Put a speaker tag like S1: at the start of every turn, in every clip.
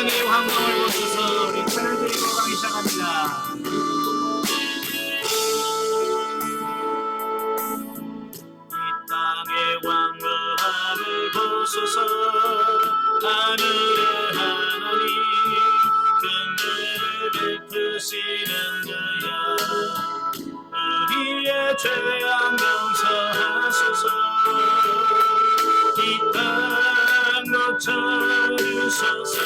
S1: 땅의 황망을 벗어서 우리 차를 드리고 가기 시작합니다. 이 땅의 황무함을 벗어서 하늘의 하나님 긍휼을 베푸시는 그야 우리의 죄악 용서하소서. 이 땅 고쳐주소서.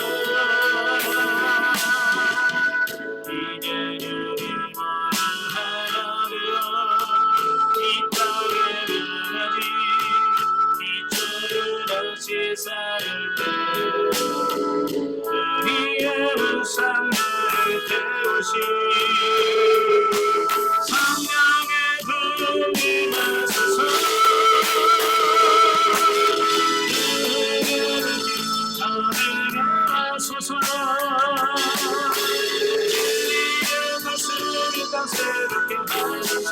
S1: 이제 주님을 하나며 이 땅에 변하지 빛으로 다시 살을 때 우리의 우상들을 태우시 성령의 불이 마소서. 하소서. 진리의 말씀이 땅 새롭게 하소서.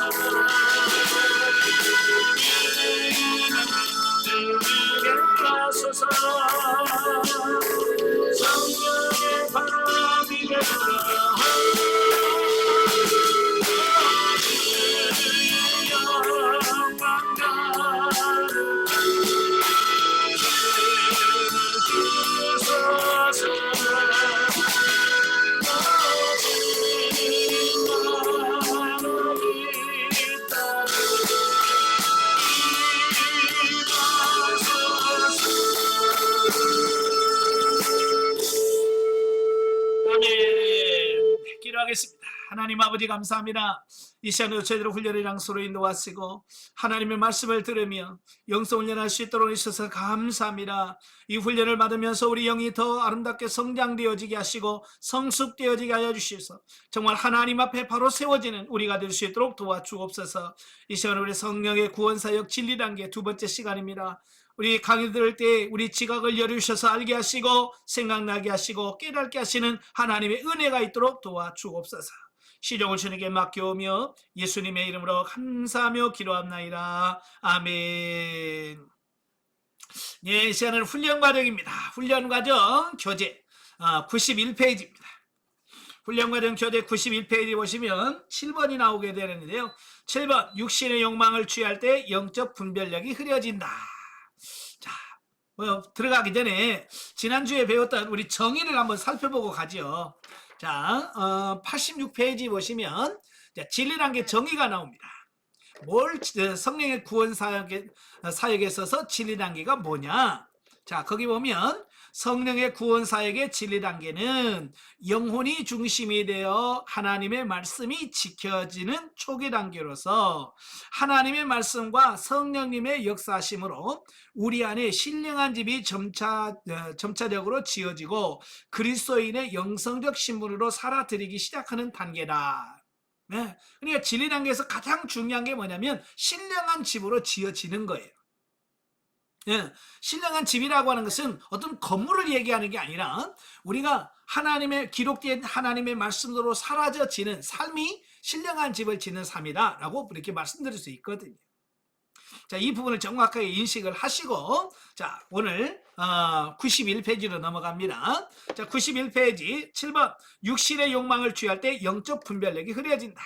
S1: 우리에게 하소서. 성령의 바람이 되라. 기도하겠습니다. 하나님 아버지 감사합니다. 이 시간에도 저희들을 훈련의 장소로 인도하시고 하나님의 말씀을 들으며 영성 훈련할 수 있도록 해주셔서 감사합니다. 이 훈련을 받으면서 우리 영이 더 아름답게 성장되어지게 하시고 성숙되어지게 하여 주시옵소서. 정말 하나님 앞에 바로 세워지는 우리가 될 수 있도록 도와주옵소서. 이 시간 우리 성령의 구원사역 진리단계 두 번째 시간입니다. 우리 강의 들을 때 우리 지각을 열어주셔서 알게 하시고 생각나게 하시고 깨닫게 하시는 하나님의 은혜가 있도록 도와주옵소서. 시종을 주님께 맡겨오며 예수님의 이름으로 감사하며 기도합나이다. 아멘. 예, 이 시간은 훈련과정입니다. 훈련과정 교재 91페이지입니다. 훈련과정 교재 91페이지 보시면 7번이 나오게 되는데요. 7번 육신의 욕망을 취할 때 영적 분별력이 흐려진다. 들어가기 전에 지난주에 배웠던 우리 정의를 한번 살펴보고 가죠. 자, 86페이지 보시면 진리란계 정의가 나옵니다. 성령의 구원 사역에 있어서 진리단계가 뭐냐? 자, 거기 보면 성령의 구원 사역의 진리단계는 영혼이 중심이 되어 하나님의 말씀이 지켜지는 초기 단계로서 하나님의 말씀과 성령님의 역사심으로 우리 안에 신령한 집이 점차적으로 지어지고 그리스도인의 영성적 신분으로 살아들이기 시작하는 단계다. 네. 그러니까 진리 단계에서 가장 중요한 게 뭐냐면 신령한 집으로 지어지는 거예요. 예, 신령한 집이라고 하는 것은 어떤 건물을 얘기하는 게 아니라 우리가 하나님의 기록된 하나님의 말씀으로 사라져지는 삶이 신령한 집을 짓는 삶이다 라고 이렇게 말씀드릴 수 있거든요. 자, 이 부분을 정확하게 인식을 하시고 자, 오늘 91페이지로 넘어갑니다. 자, 91페이지 7번 육신의 욕망을 취할 때 영적 분별력이 흐려진다.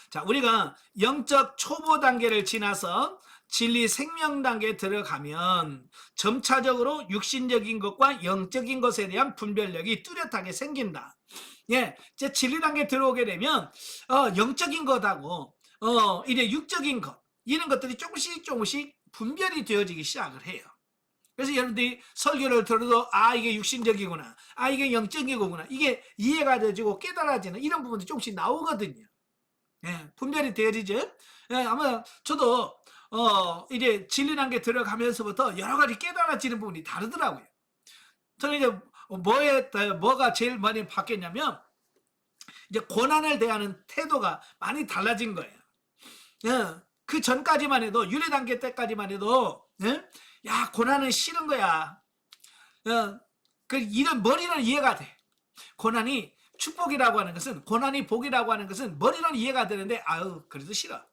S1: 자, 우리가 영적 초보 단계를 지나서 진리 생명 단계에 들어가면 점차적으로 육신적인 것과 영적인 것에 대한 분별력이 뚜렷하게 생긴다. 예, 이제 진리 단계에 들어오게 되면 영적인 것하고 이제 육적인 것 이런 것들이 조금씩 분별이 되어지기 시작을 해요. 그래서 여러분들이 설교를 들어도 이게 육신적이구나, 이게 영적인 거구나, 이게 이해가 되어지고 깨달아지는 이런 부분들이 조금씩 나오거든요. 예, 분별이 되어지죠. 예, 아마 저도 이제 진리 단계 들어가면서부터 여러 가지 깨달아지는 부분이 다르더라고요. 저는 이제 뭐가 제일 많이 바뀌었냐면 이제 고난을 대하는 태도가 많이 달라진 거예요. 예, 그 전까지만 해도 유래 단계 때까지만 해도 예? 야, 고난은 싫은 거야. 이런 머리는 이해가 돼. 고난이 축복이라고 하는 것은, 고난이 복이라고 하는 것은 머리는 이해가 되는데 그래도 싫어.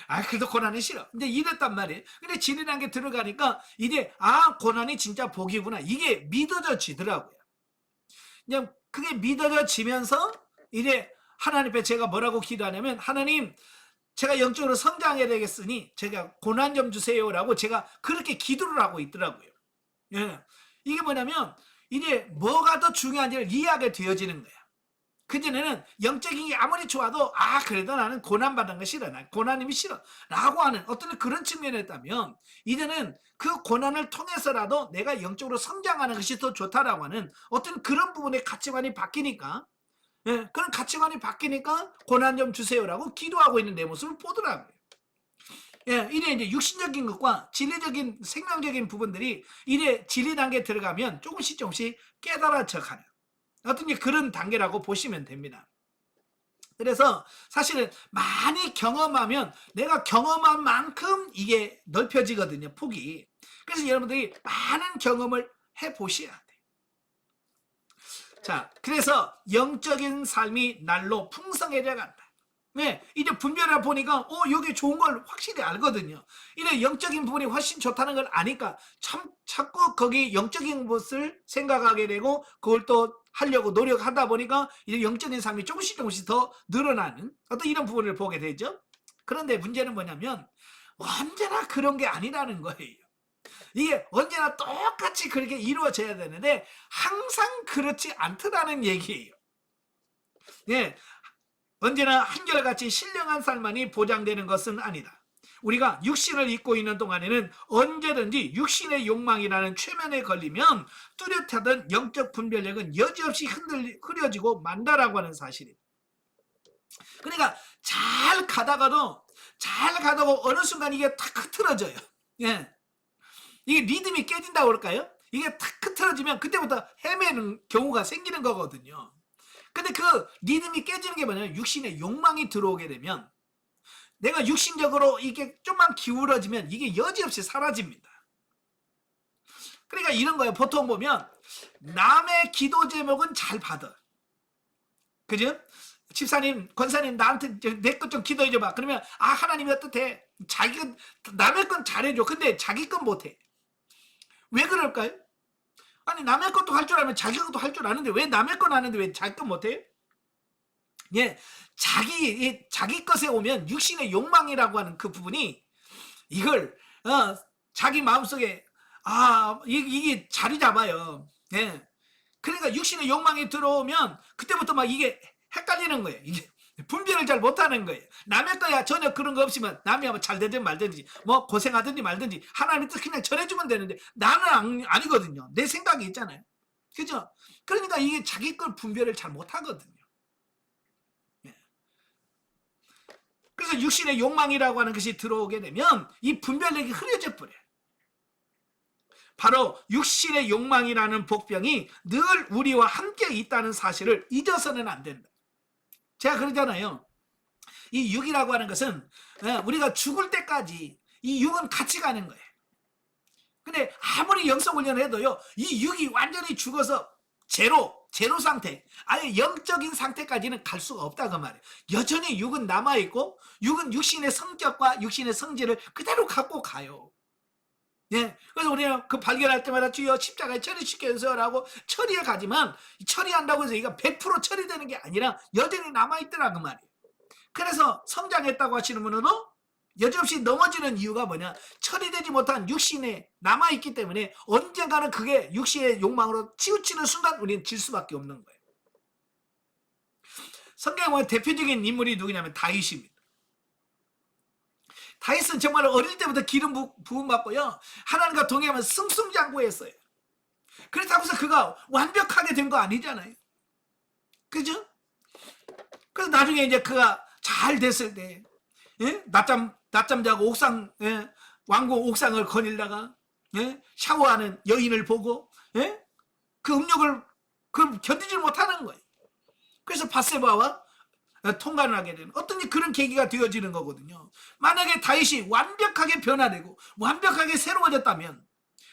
S1: 아, 그래도 고난이 싫어. 근데 이랬단 말이에요. 근데 진리라는 게 들어가니까 이제 고난이 진짜 복이구나. 이게 믿어져지더라고요. 그냥 그게 믿어져지면서 이제 하나님 앞에 제가 뭐라고 기도하냐면, 하나님, 제가 영적으로 성장해야 되겠으니 제가 고난 좀 주세요라고 제가 그렇게 기도를 하고 있더라고요. 예. 이게 뭐냐면 이제 뭐가 더 중요한지를 이해하게 되어지는 거야. 그전에는 영적인 게 아무리 좋아도 그래도 나는 고난받는 거 싫어, 나 고난님이 싫어 라고 하는 어떤 그런 측면이었다면, 이제는 그 고난을 통해서라도 내가 영적으로 성장하는 것이 더 좋다라고 하는 어떤 그런 부분의 가치관이 바뀌니까, 그런 가치관이 바뀌니까 고난 좀 주세요라고 기도하고 있는 내 모습을 보더라고요. 이래 이제 육신적인 것과 진리적인 생명적인 부분들이 이래 진리 단계에 들어가면 조금씩 깨달아져 가는 어떤 그런 단계라고 보시면 됩니다. 그래서 사실은 많이 경험하면 내가 경험한 만큼 이게 넓혀지거든요, 폭이. 그래서 여러분들이 많은 경험을 해보셔야 돼요. 자, 그래서 영적인 삶이 날로 풍성해져 간다. 네, 이제 분별해 보니까 여기 좋은 걸 확실히 알거든요. 이래 영적인 부분이 훨씬 좋다는 걸 아니까 자꾸 거기 영적인 것을 생각하게 되고 그걸 또 하려고 노력하다 보니까 이제 영적인 삶이 조금씩 더 늘어나는 어떤 이런 부분을 보게 되죠. 그런데 문제는 뭐냐면 언제나 그런 게 아니라는 거예요. 이게 언제나 똑같이 그렇게 이루어져야 되는데 항상 그렇지 않더라는 얘기예요. 예, 언제나 한결같이 신령한 삶만이 보장되는 것은 아니다. 우리가 육신을 입고 있는 동안에는 언제든지 육신의 욕망이라는 최면에 걸리면 뚜렷하던 영적 분별력은 여지없이 흐려지고 만다라고 하는 사실입니다. 그러니까 잘 가다가도 어느 순간 이게 탁 흐트러져요. 예. 이게 리듬이 깨진다고 그럴까요? 이게 탁 흐트러지면 그때부터 헤매는 경우가 생기는 거거든요. 근데 그 리듬이 깨지는 게 뭐냐면 육신의 욕망이 들어오게 되면 내가 육신적으로 이게 좀만 기울어지면 이게 여지없이 사라집니다. 그러니까 이런 거예요. 보통 보면 남의 기도 제목은 잘 받아. 그죠? 집사님, 권사님 나한테 내 것 좀 기도해 줘봐. 그러면 하나님이 어떻대? 자기가 남의 건 잘해줘. 근데 자기 건 못해. 왜 그럴까요? 아니 남의 것도 할 줄 알면 자기 것도 할 줄 아는데 왜 남의 건 아는데 왜 자기 건 못해요? 예, 자기 것에 오면 육신의 욕망이라고 하는 그 부분이 이걸 자기 마음속에 이게 자리 잡아요. 예, 그러니까 육신의 욕망이 들어오면 그때부터 막 이게 헷갈리는 거예요. 이게 분별을 잘 못하는 거예요. 남의 거야 전혀 그런 거 없으면 남이 잘 되든 말든지 뭐 고생하든지 말든지 하나님 뜻 그냥 전해주면 되는데 나는 아니거든요. 내 생각이 있잖아요. 그죠? 그러니까 이게 자기 걸 분별을 잘 못하거든요. 예. 그래서 육신의 욕망이라고 하는 것이 들어오게 되면 이 분별력이 흐려져 버려요. 바로 육신의 욕망이라는 복병이 늘 우리와 함께 있다는 사실을 잊어서는 안 된다. 제가 그러잖아요. 이 육이라고 하는 것은 우리가 죽을 때까지 이 육은 같이 가는 거예요. 근데 아무리 영성훈련을 해도요, 이 육이 완전히 죽어서 제로 상태, 아예 영적인 상태까지는 갈 수가 없다 그 말이에요. 여전히 육은 남아있고 육은 육신의 성격과 육신의 성질을 그대로 갖고 가요. 예, 그래서 우리는 그 발견할 때마다 주여 십자가에 처리시켜주세요라고 처리해 가지만 처리한다고 해서 이가 100% 처리되는 게 아니라 여전히 남아있더라 그 말이에요. 그래서 성장했다고 하시는 분은도 여지없이 넘어지는 이유가 뭐냐, 처리되지 못한 육신에 남아있기 때문에 언젠가는 그게 육신의 욕망으로 치우치는 순간 우리는 질 수밖에 없는 거예요. 성경에 보면 대표적인 인물이 누구냐면 다윗입니다. 다윗은 정말 어릴 때부터 기름 부음 받고요, 하나님과 동행하면 승승장구했어요. 그렇다고 해서 그가 완벽하게 된 거 아니잖아요. 그죠? 그래서 나중에 이제 그가 잘 됐을 때, 낮잠 자고 옥상, 왕궁 옥상을 거닐다가 샤워하는 여인을 보고 그 음욕을 견디지 못하는 거예요. 그래서 밧세바와 통관을 하게 되는 어떤 그런 계기가 되어지는 거거든요. 만약에 다윗이 완벽하게 변화되고 완벽하게 새로워졌다면,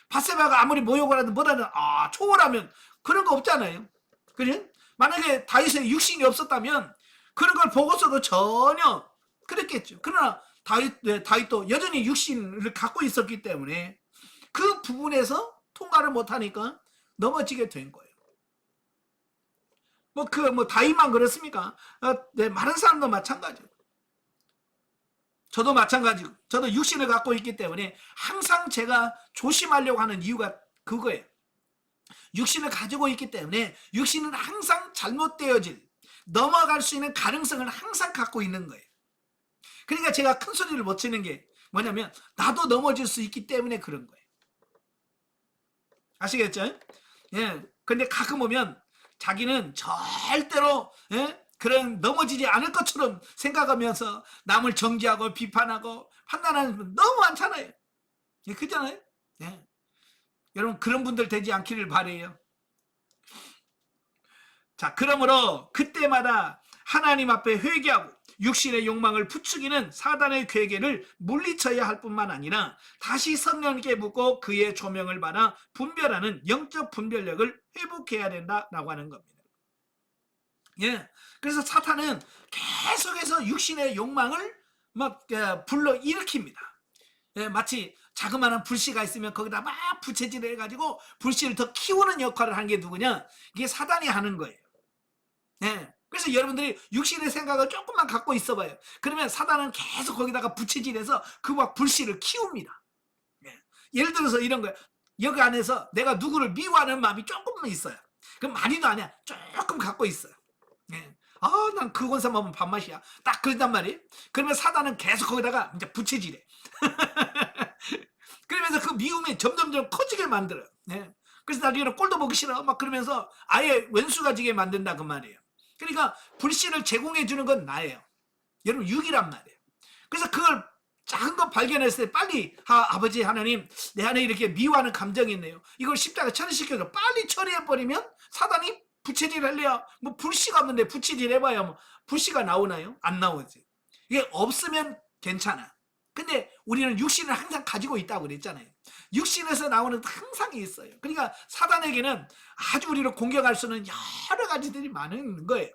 S1: 밧세바가 아무리 모욕을 하든 뭐라든 초월하면 그런 거 없잖아요. 그래? 만약에 다윗의 육신이 없었다면 그런 걸 보고서도 전혀 그랬겠죠. 그러나 다윗도 여전히 육신을 갖고 있었기 때문에 그 부분에서 통과를 못하니까 넘어지게 된 거예요. 다윗만 그렇습니까? 네, 많은 사람도 마찬가지고. 저도 마찬가지고. 저도 육신을 갖고 있기 때문에 항상 제가 조심하려고 하는 이유가 그거예요. 육신을 가지고 있기 때문에 육신은 항상 잘못되어질, 넘어갈 수 있는 가능성을 항상 갖고 있는 거예요. 그러니까 제가 큰 소리를 못 치는 게 뭐냐면 나도 넘어질 수 있기 때문에 그런 거예요. 아시겠죠? 예. 근데 가끔 보면 자기는 절대로 그런 넘어지지 않을 것처럼 생각하면서 남을 정죄하고 비판하고 판단하는 분 너무 많잖아요. 예, 그잖아요. 예. 여러분 그런 분들 되지 않기를 바라요. 자, 그러므로 그때마다 하나님 앞에 회개하고 육신의 욕망을 부추기는 사단의 괴계를 물리쳐야 할 뿐만 아니라 다시 성령께 묻고 그의 조명을 받아 분별하는 영적 분별력을 회복해야 된다라고 하는 겁니다. 예, 그래서 사탄은 계속해서 육신의 욕망을 불러 일으킵니다. 예, 마치 자그마한 불씨가 있으면 거기다 막 부채질을 해가지고 불씨를 더 키우는 역할을 하는 게 누구냐? 이게 사단이 하는 거예요. 예. 그래서 여러분들이 육신의 생각을 조금만 갖고 있어봐요. 그러면 사단은 계속 거기다가 부채질해서 그 막 불씨를 키웁니다. 예. 예를 들어서 이런 거예요. 여기 안에서 내가 누구를 미워하는 마음이 조금만 있어요. 그럼 많이도 아니야. 조금 갖고 있어요. 예. 난 그 권사 먹으면 밥맛이야. 딱 그런단 말이에요. 그러면 사단은 계속 거기다가 이제 부채질해. 그러면서 그 미움이 점점점 커지게 만들어요. 예. 그래서 나중에는 꼴도 보기 싫어. 막 그러면서 아예 왼수가 지게 만든다 그 말이에요. 그러니까 불씨를 제공해 주는 건 나예요. 여러분 육이란 말이에요. 그래서 그걸 작은 거 발견했을 때 빨리 아버지 하나님 내 안에 이렇게 미워하는 감정이 있네요. 이걸 십자가 처리시켜서 빨리 처리해버리면 사단이 부채질 할래요. 뭐 불씨가 없는데 부채질 해봐야 뭐 불씨가 나오나요? 안 나오지. 이게 없으면 괜찮아. 근데 우리는 육신을 항상 가지고 있다고 그랬잖아요. 육신에서 나오는 항상 있어요. 그러니까 사단에게는 아주 우리를 공격할 수 있는 여러 가지들이 많은 거예요.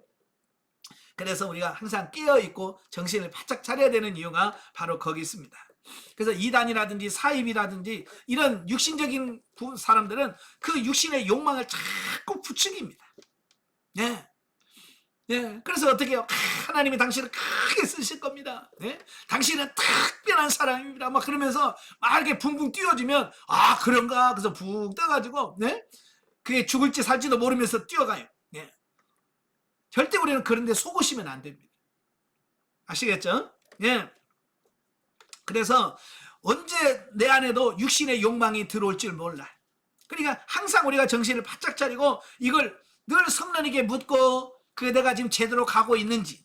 S1: 그래서 우리가 항상 깨어있고 정신을 바짝 차려야 되는 이유가 바로 거기 있습니다. 그래서 이단이라든지 사입이라든지 이런 육신적인 사람들은 그 육신의 욕망을 자꾸 부추깁니다. 예. 예, 그래서 어떻게 해요? 하나님이 당신을 크게 쓰실 겁니다. 예? 당신은 특별한 사람입니다. 막 그러면서 막 이렇게 붕붕 뛰어지면 그런가? 그래서 붕 떠가지고 그게 죽을지 살지도 모르면서 뛰어가요. 예. 절대 우리는 그런데 속으시면 안 됩니다. 아시겠죠? 예. 그래서 언제 내 안에도 육신의 욕망이 들어올 줄 몰라. 그러니까 항상 우리가 정신을 바짝 차리고 이걸 늘 성령에게 묻고 내가 지금 제대로 가고 있는지,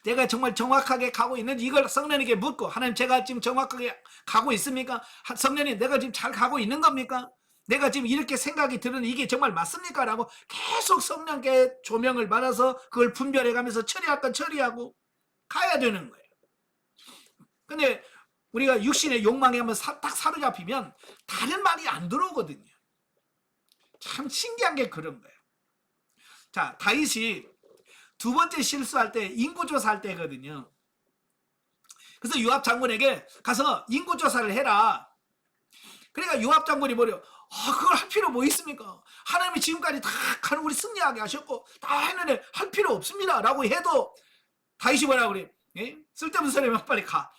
S1: 내가 정말 정확하게 가고 있는지 이걸 성령에게 묻고, 하나님 제가 지금 정확하게 가고 있습니까? 성령님 내가 지금 잘 가고 있는 겁니까? 내가 지금 이렇게 생각이 드는 이게 정말 맞습니까? 라고 계속 성령께 조명을 받아서 그걸 분별해가면서 처리할 건 처리하고 가야 되는 거예요. 근데 우리가 육신의 욕망에 한번 딱 사로잡히면 다른 말이 안 들어오거든요. 참 신기한 게 그런 거예요. 자, 다윗이 두 번째 실수할 때 인구조사할 때거든요. 그래서 요압 장군에게 가서 인구조사를 해라. 그러니까 요압 장군이 뭐래요? 그걸 할 필요 뭐 있습니까? 하나님이 지금까지 다 우리 승리하게 하셨고 다 했는데 할 필요 없습니다 라고 해도 다윗이 뭐라고 그래? 예? 쓸데없는 소리면 빨리 가.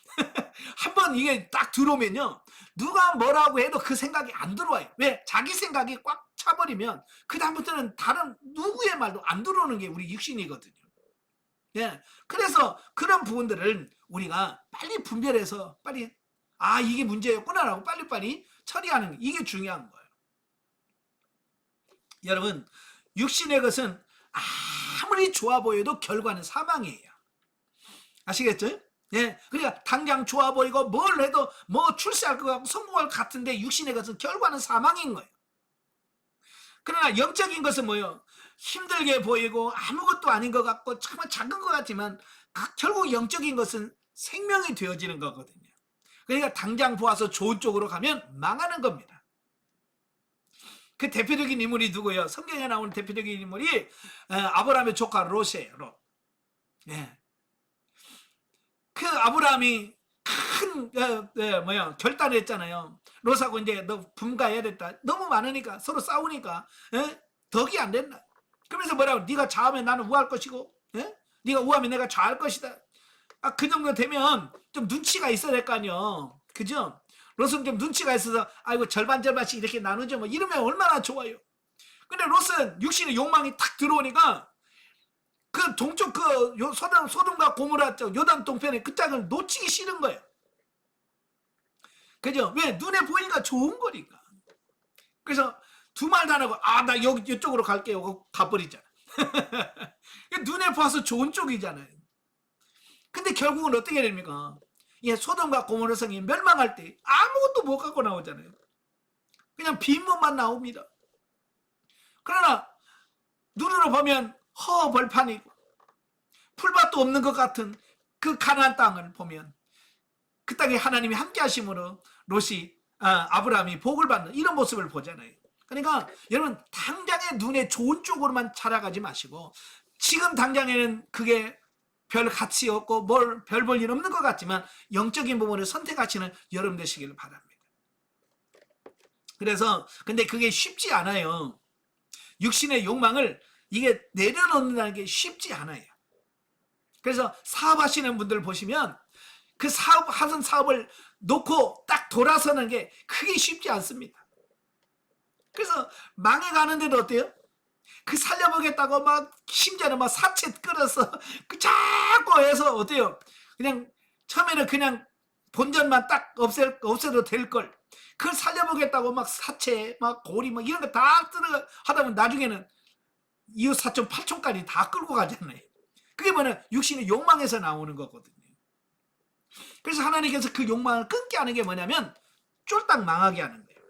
S1: 한번 이게 딱 들어오면요, 누가 뭐라고 해도 그 생각이 안 들어와요. 왜? 자기 생각이 꽉 차버리면 그 다음부터는 다른 누구의 말도 안 들어오는 게 우리 육신이거든요. 예, 그래서 그런 부분들을 우리가 빨리 분별해서 빨리 이게 문제였구나라고 빨리빨리 처리하는 게 이게 중요한 거예요. 여러분, 육신의 것은 아무리 좋아 보여도 결과는 사망이에요. 아시겠죠? 예, 그러니까 당장 좋아 보이고 뭘 해도 뭐 출세할 것 같고 성공할 것 같은데 육신의 것은 결과는 사망인 거예요. 그러나 영적인 것은 뭐예요? 힘들게 보이고 아무것도 아닌 것 같고 정말 작은 것 같지만 결국 영적인 것은 생명이 되어지는 거거든요. 그러니까 당장 보아서 좋은 쪽으로 가면 망하는 겁니다. 그 대표적인 인물이 누구예요? 성경에 나오는 대표적인 인물이 아브라함의 조카 롯이에요. 롯. 예. 그 아브라함이 큰 결단을 했잖아요. 롯하고 이제 너 분가해야 됐다. 너무 많으니까 서로 싸우니까 덕이 안 된다. 그러면서 뭐라고? 네가 좌하면 나는 우할 것이고, 네가 우하면 내가 좌할 것이다. 그 정도 되면 좀 눈치가 있어야 될 거 아니요. 그죠? 롯은 좀 눈치가 있어서 아이고 절반씩 이렇게 나누죠. 뭐 이러면 얼마나 좋아요. 근데 롯은 육신의 욕망이 탁 들어오니까 그 동쪽 그 소돔과 고모라 쪽 요단 동편에 그 땅을 놓치기 싫은 거예요. 그죠? 왜? 눈에 보이니까 좋은 거니까. 그래서 두 말도 안 하고 나 이쪽으로 갈게요 하고 가버리잖아. 눈에 봐서 좋은 쪽이잖아요. 근데 결국은 어떻게 됩니까? 소돔과 고모라 성이 멸망할 때 아무것도 못 갖고 나오잖아요. 그냥 빈몸만 나옵니다. 그러나 눈으로 보면 허벌판이고 풀밭도 없는 것 같은 그 가나안 땅을 보면 그 땅에 하나님이 함께 하심으로 롯이 아브라함이 복을 받는 이런 모습을 보잖아요. 그러니까 여러분 당장에 눈에 좋은 쪽으로만 살아가지 마시고 지금 당장에는 그게 별 가치 없고 별 볼 일 없는 것 같지만 영적인 부분을 선택하시는 여러분 되시기를 바랍니다. 그래서 근데 그게 쉽지 않아요. 육신의 욕망을 이게 내려놓는다는 게 쉽지 않아요. 그래서 사업하시는 분들 보시면 그 하던 사업을 놓고 딱 돌아서는 게 그게 쉽지 않습니다. 그래서 망해가는데도 어때요? 그 살려보겠다고 막 심지어는 막 사채 끌어서 그 자꾸 해서 어때요? 그냥 처음에는 그냥 본전만 딱 없애도 될 걸. 그걸 살려보겠다고 막 사채, 막 고리, 막 이런 거 다 들어 하다 보면 나중에는 이웃 사촌, 팔촌까지 다 끌고 가잖아요. 그게 뭐냐? 육신의 욕망에서 나오는 거거든요. 그래서 하나님께서 그 욕망을 끊게 하는 게 뭐냐면 쫄딱 망하게 하는 거예요.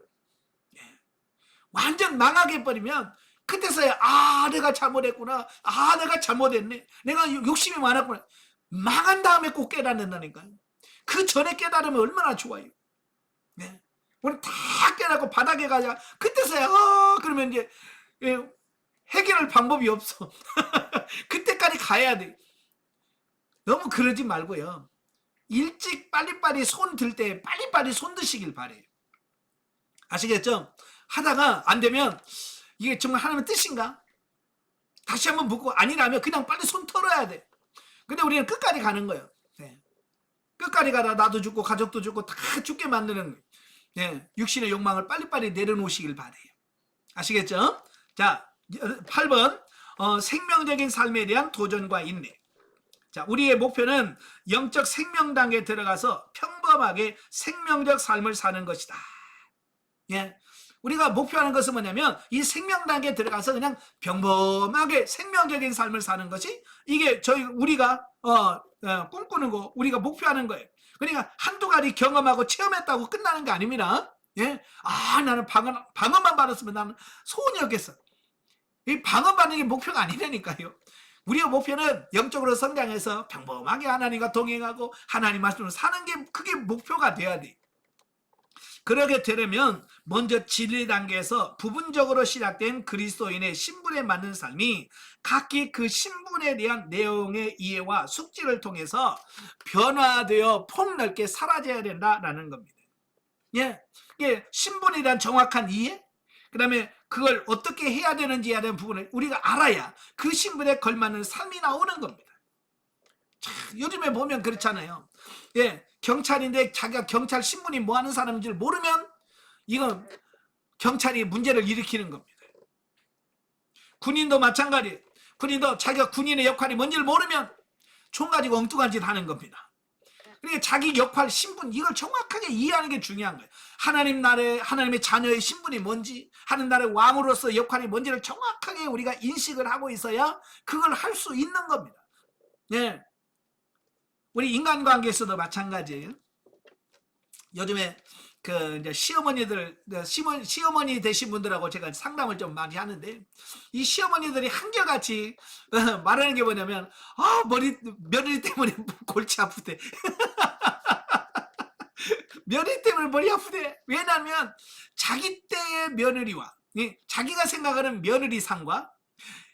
S1: 완전 망하게 해버리면 그때서야 내가 잘못했구나. 내가 잘못했네. 내가 욕심이 많았구나. 망한 다음에 꼭 깨닫는다니까요. 그 전에 깨달으면 얼마나 좋아요. 네. 우리 다 깨닫고 바닥에 가자. 그때서야 그러면 이제 해결할 방법이 없어. 그때까지 가야 돼. 너무 그러지 말고요. 일찍 빨리빨리 손 들 때 빨리빨리 손 드시길 바래요. 아시겠죠? 하다가 안 되면 이게 정말 하나님의 뜻인가? 다시 한번 묻고 아니라면 그냥 빨리 손 털어야 돼. 근데 우리는 끝까지 가는 거예요. 네. 끝까지 가다 나도 죽고 가족도 죽고 다 죽게 만드는 거예요. 네. 육신의 욕망을 빨리빨리 내려놓으시길 바래요. 아시겠죠? 자, 8번 생명적인 삶에 대한 도전과 인내. 자, 우리의 목표는 영적 생명 단계에 들어가서 평범하게 생명적 삶을 사는 것이다. 예. 우리가 목표하는 것은 뭐냐면 이 생명 단계에 들어가서 그냥 평범하게 생명적인 삶을 사는 것이 이게 우리가 꿈꾸는 거, 우리가 목표하는 거예요. 그러니까 한두 가지 경험하고 체험했다고 끝나는 게 아닙니다. 예. 나는 방언만 받았으면 나는 소원이었겠어. 이 방언 받는 게 목표가 아니라니까요. 우리의 목표는 영적으로 성장해서 평범하게 하나님과 동행하고 하나님 말씀으로 사는 게 그게 목표가 돼야 돼. 그러게 되려면 먼저 진리 단계에서 부분적으로 시작된 그리스도인의 신분에 맞는 삶이 각기 그 신분에 대한 내용의 이해와 숙지를 통해서 변화되어 폭넓게 사라져야 된다라는 겁니다. 예, 신분에 대한 정확한 이해, 그 다음에 그걸 어떻게 해야 되는지에 대한 부분을 우리가 알아야 그 신분에 걸맞는 삶이 나오는 겁니다. 자, 요즘에 보면 그렇잖아요. 예, 경찰인데 자기가 경찰 신분이 뭐 하는 사람인 줄 모르면 이건 경찰이 문제를 일으키는 겁니다. 군인도 마찬가지예요. 군인도 자기가 군인의 역할이 뭔지를 모르면 총 가지고 엉뚱한 짓 하는 겁니다. 그러니까 자기 역할, 신분 이걸 정확하게 이해하는 게 중요한 거예요. 하나님의 자녀의 신분이 뭔지, 하는 나라의 왕으로서 역할이 뭔지를 정확하게 우리가 인식을 하고 있어야 그걸 할 수 있는 겁니다. 네. 우리 인간관계에서도 마찬가지예요. 요즘에 이제 시어머니 되신 분들하고 제가 상담을 좀 많이 하는데, 이 시어머니들이 한결같이 말하는 게 뭐냐면, 며느리 때문에 골치 아프대. 며느리 때문에 머리 아프대. 왜냐하면 자기 때의 며느리와 자기가 생각하는 며느리상과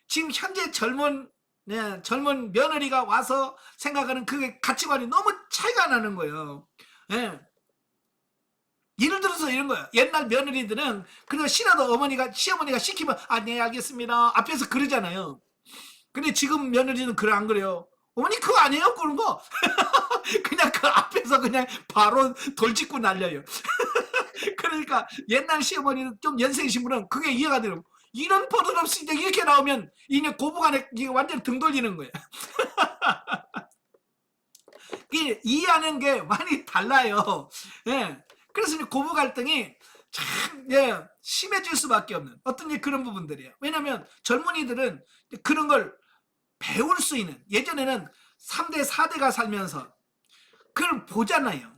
S1: 지금 현재 젊은 네, 젊은 며느리가 와서 생각하는 그게 가치관이 너무 차이가 나는 거예요. 예. 예를 들어서 이런 거예요. 옛날 며느리들은 그거 싫어도 시어머니가 시키면 네 알겠습니다 앞에서 그러잖아요. 근데 지금 며느리는 그래 안 그래요? 어머니 그거 아니에요 그런 거. 그냥 그 앞에서 그냥 바로 돌직구 날려요. 그러니까 옛날 시어머니는 좀 연세이신 분은 그게 이해가 되는 이런 버릇없이 이제 이렇게 나오면 이게 고부간에 이게 완전 등 돌리는 거예요. 이해하는 게 많이 달라요. 예. 그래서 이제 고부 갈등이 참 심해질 수밖에 없는 어떤 그런 부분들이에요. 왜냐하면 젊은이들은 그런 걸 배울 수 있는 예전에는 3대 4대가 살면서 그걸 보잖아요.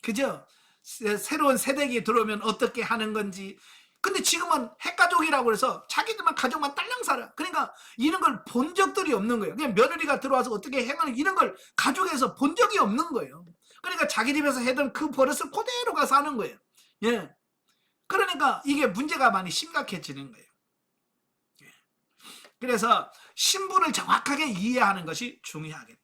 S1: 그죠? 새로운 세대기 들어오면 어떻게 하는 건지. 근데 지금은 핵가족이라고 해서 자기들만 가족만 딸랑 살아. 그러니까 이런 걸 본 적들이 없는 거예요. 그냥 며느리가 들어와서 어떻게 행하는 이런 걸 가족에서 본 적이 없는 거예요. 그러니까 자기 집에서 해던 그 버릇을 그대로 가서 하는 거예요. 예. 그러니까 이게 문제가 많이 심각해지는 거예요. 예. 그래서 신분을 정확하게 이해하는 것이 중요하겠다.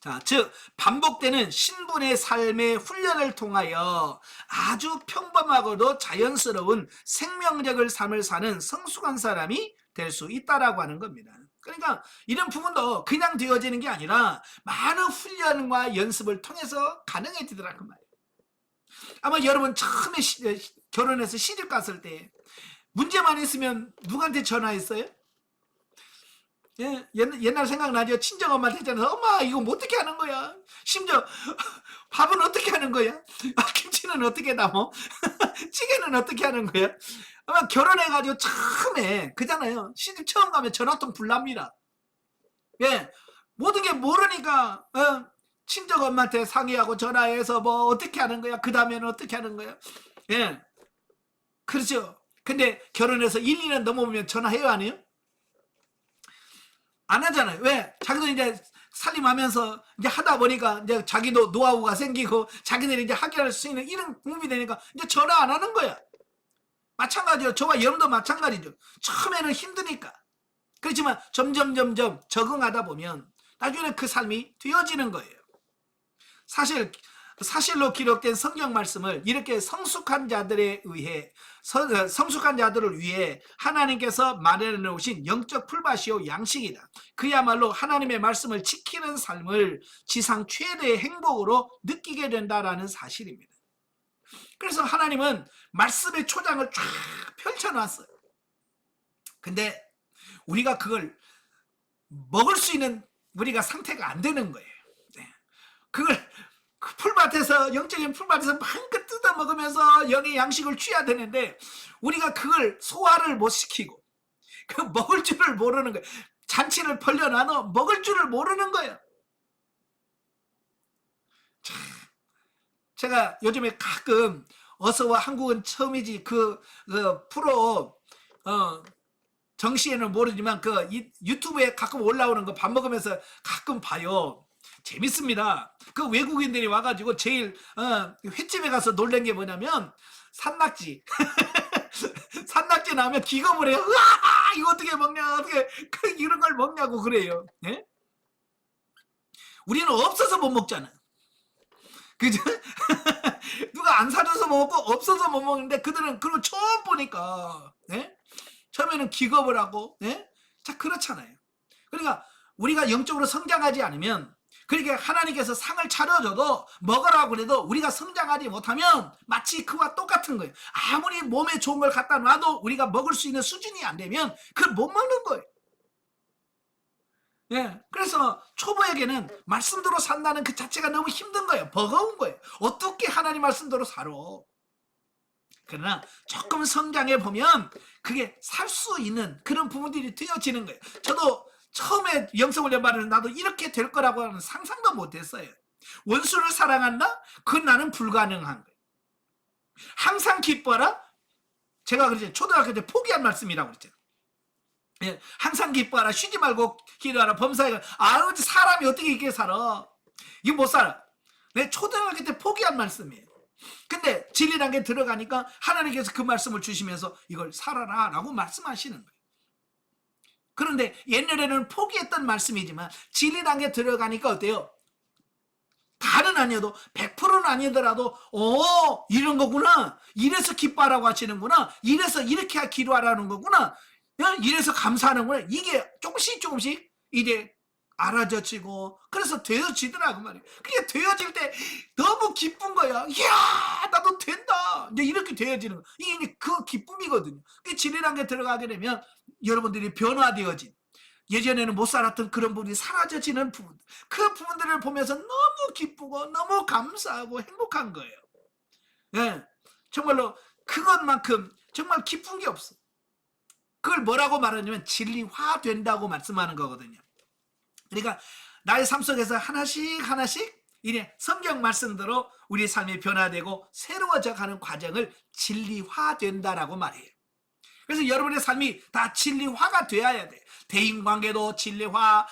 S1: 자, 즉 반복되는 신분의 삶의 훈련을 통하여 아주 평범하고도 자연스러운 생명력을 삶을 사는 성숙한 사람이 될 수 있다라고 하는 겁니다. 그러니까 이런 부분도 그냥 되어지는 게 아니라 많은 훈련과 연습을 통해서 가능해지더라고 말이에요. 아마 여러분 처음에 결혼해서 시집 갔을 때 문제만 있으면 누구한테 전화했어요? 예, 옛날 생각나죠? 친정엄마한테 했잖아요. 엄마 이거 뭐 어떻게 하는 거야? 심지어 밥은 어떻게 하는 거야? 김치는 어떻게 담어? 찌개는 어떻게 하는 거야? 아마 결혼해가지고 처음에 그잖아요. 시집 처음 가면 전화통 불납니다. 예, 모든 게 모르니까 친정엄마한테 상의하고 전화해서 뭐 어떻게 하는 거야? 그 다음에는 어떻게 하는 거야? 예, 그렇죠. 근데 결혼해서 1, 2년 넘어오면 전화해요 안 해요? 안 하잖아요. 왜? 자기도 이제 살림하면서 이제 하다 보니까 이제 자기도 노하우가 생기고 자기들이 이제 해결할 수 있는 이런 공급이 되니까 이제 전화 안 하는 거야. 마찬가지로 저와 여러분도 마찬가지죠. 처음에는 힘드니까. 그렇지만 점점 적응하다 보면 나중에 그 삶이 되어지는 거예요. 사실로 기록된 성경 말씀을 이렇게 성숙한 자들을 위해 하나님께서 마련해 놓으신 영적 풀밭이요 양식이다. 그야말로 하나님의 말씀을 지키는 삶을 지상 최대의 행복으로 느끼게 된다라는 사실입니다. 그래서 하나님은 말씀의 초장을 쫙 펼쳐놨어요. 근데 우리가 그걸 먹을 수 있는 우리가 상태가 안 되는 거예요. 그걸 그 풀밭에서 영적인 풀밭에서 마음껏 뜯어 먹으면서 영의 양식을 취해야 되는데 우리가 그걸 소화를 못 시키고 그 먹을 줄을 모르는 거예요. 잔치를 벌려놔도 먹을 줄을 모르는 거예요. 참, 제가 요즘에 가끔 어서와 한국은 처음이지 그 프로 정시에는 모르지만 그 유튜브에 가끔 올라오는 거 밥 먹으면서 가끔 봐요. 재밌습니다. 그 외국인들이 와가지고 제일 횟집에 가서 놀란 게 뭐냐면 산낙지. 산낙지 나오면 기겁을 해요. 으아 이거 어떻게 먹냐 어떻게 이런 걸 먹냐고 그래요. 네? 우리는 없어서 못 먹잖아. 그죠? 누가 안 사줘서 못 먹고 없어서 못 먹는데 그들은 그걸 처음 보니까 네? 처음에는 기겁을 하고 네? 자 그렇잖아요. 그러니까 우리가 영적으로 성장하지 않으면 그러니까 하나님께서 상을 차려줘도 먹으라고 그래도 우리가 성장하지 못하면 마치 그와 똑같은 거예요. 아무리 몸에 좋은 걸 갖다 놔도 우리가 먹을 수 있는 수준이 안 되면 그걸 못 먹는 거예요. 예, 그래서 초보에게는 말씀대로 산다는 그 자체가 너무 힘든 거예요. 버거운 거예요. 어떻게 하나님 말씀대로 살아? 그러나 조금 성장해 보면 그게 살 수 있는 그런 부분들이 되어지는 거예요. 저도 처음에 영성훈련 받으면 나도 이렇게 될 거라고 하는 상상도 못했어요. 원수를 사랑한다? 그건 나는 불가능한 거예요. 항상 기뻐라? 제가 그랬죠. 초등학교 때 포기한 말씀이라고 그랬죠. 예, 항상 기뻐하라, 쉬지 말고 기도하라, 범사에 아유 사람이 어떻게 이렇게 살아? 이거 못 살아. 내 초등학교 때 포기한 말씀이에요. 근데 진리란 게 들어가니까 하나님께서 그 말씀을 주시면서 이걸 살아라 라고 말씀하시는 거예요. 그런데 옛날에는 포기했던 말씀이지만 진리 단계 들어가니까 어때요? 다는 아니어도 100%는 아니더라도 이런 거구나, 이래서 기뻐하라고 하시는구나, 이래서 이렇게 기도하라는 거구나, 이래서 감사하는구나, 이게 조금씩 이제 알아져지고 그래서 되어지더라고 말이에요. 그게 되어질 때 너무 기쁜 거야. 이야, 나도 된다, 이제 이렇게 되어지는 거, 이게 이제 그 기쁨이거든요. 그 진리란 게 들어가게 되면 여러분들이 변화되어진, 예전에는 못 살았던 그런 부분이 사라져지는 부분, 그 부분들을 보면서 너무 기쁘고 너무 감사하고 행복한 거예요. 예, 정말로 그것만큼 정말 기쁜 게 없어. 그걸 뭐라고 말하냐면 진리화된다고 말씀하는 거거든요. 그러니까 나의 삶 속에서 하나씩 이래 성경 말씀대로 우리 삶이 변화되고 새로워져 가는 과정을 진리화된다라고 말해요. 그래서 여러분의 삶이 다 진리화가 되어야 돼. 대인관계도 진리화,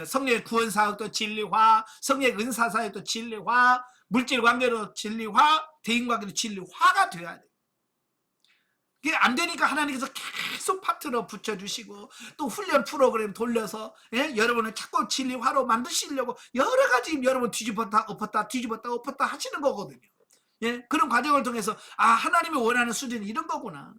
S1: 성령의 구원사역도 진리화, 성령의 은사사역도 진리화, 물질관계도 진리화, 대인관계도 진리화가 되어야 돼. 이게 안 되니까 하나님께서 계속 파트너 붙여주시고 또 훈련 프로그램 돌려서 여러분을 자꾸 진리화로 만드시려고 여러 가지 여러분 뒤집었다 엎었다 하시는 거거든요. 그런 과정을 통해서 하나님이 원하는 수준이 이런 거구나.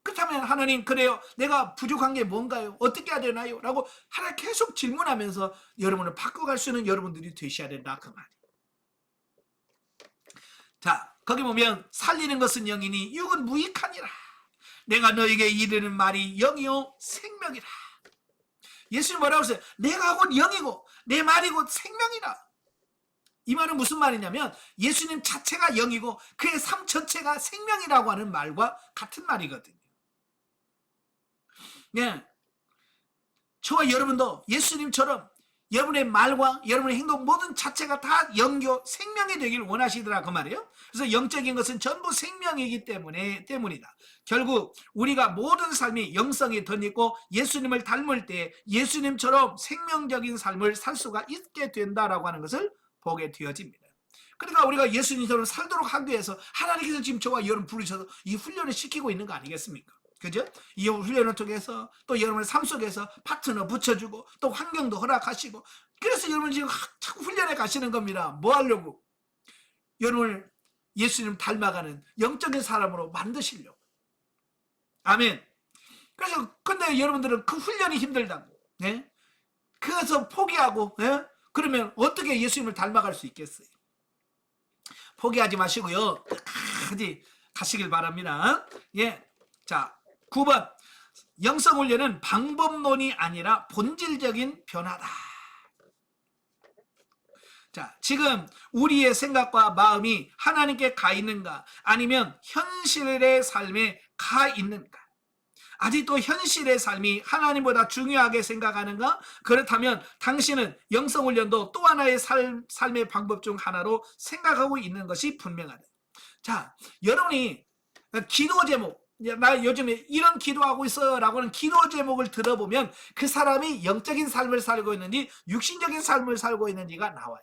S1: 그렇다면 하나님, 그래요, 내가 부족한 게 뭔가요? 어떻게 해야 되나요? 라고 하나님 계속 질문하면서 여러분을 바꿔갈 수 있는 여러분들이 되셔야 된다, 그 말이에요. 자, 거기 보면 살리는 것은 영이니 육은 무익하니라. 내가 너에게 이르는 말이 영이요 생명이라. 예수님 뭐라고 했어요? 내가 곧 영이고 내 말이 곧 생명이라. 이 말은 무슨 말이냐면 예수님 자체가 영이고 그의 삶 전체가 생명이라고 하는 말과 같은 말이거든요. 저와 여러분도 예수님처럼 여러분의 말과 여러분의 행동 모든 자체가 다 영교 생명이 되길 원하시더라, 그 말이에요. 그래서 영적인 것은 전부 생명이기 때문이다. 결국 우리가 모든 삶이 영성이 덧있고 예수님을 닮을 때 예수님처럼 생명적인 삶을 살 수가 있게 된다라고 하는 것을 보게 되어집니다. 그러니까 우리가 예수님처럼 살도록 하기 위해서 하나님께서 지금 저와 여러분 부르셔서 이 훈련을 시키고 있는 거 아니겠습니까? 그죠? 이 훈련을 통해서 또 여러분의 삶 속에서 파트너 붙여주고 또 환경도 허락하시고, 그래서 여러분 지금 자꾸 훈련에 가시는 겁니다. 뭐 하려고? 여러분을 예수님 닮아가는 영적인 사람으로 만드시려고. 아멘. 그래서 근데 여러분들은 그 훈련이 힘들다고, 그래서 포기하고, 그러면 어떻게 예수님을 닮아갈 수 있겠어요? 포기하지 마시고요, 끝까지 가시길 바랍니다. 자, 9번, 영성훈련은 방법론이 아니라 본질적인 변화다. 자, 지금 우리의 생각과 마음이 하나님께 가 있는가, 아니면 현실의 삶에 가 있는가? 아직도 현실의 삶이 하나님보다 중요하게 생각하는가? 그렇다면 당신은 영성훈련도 또 하나의 삶의 방법 중 하나로 생각하고 있는 것이 분명하다. 자, 여러분이 기도 제목, 나 요즘에 이런 기도하고 있어요 라고 하는 기도 제목을 들어보면 그 사람이 영적인 삶을 살고 있는지 육신적인 삶을 살고 있는지가 나와요.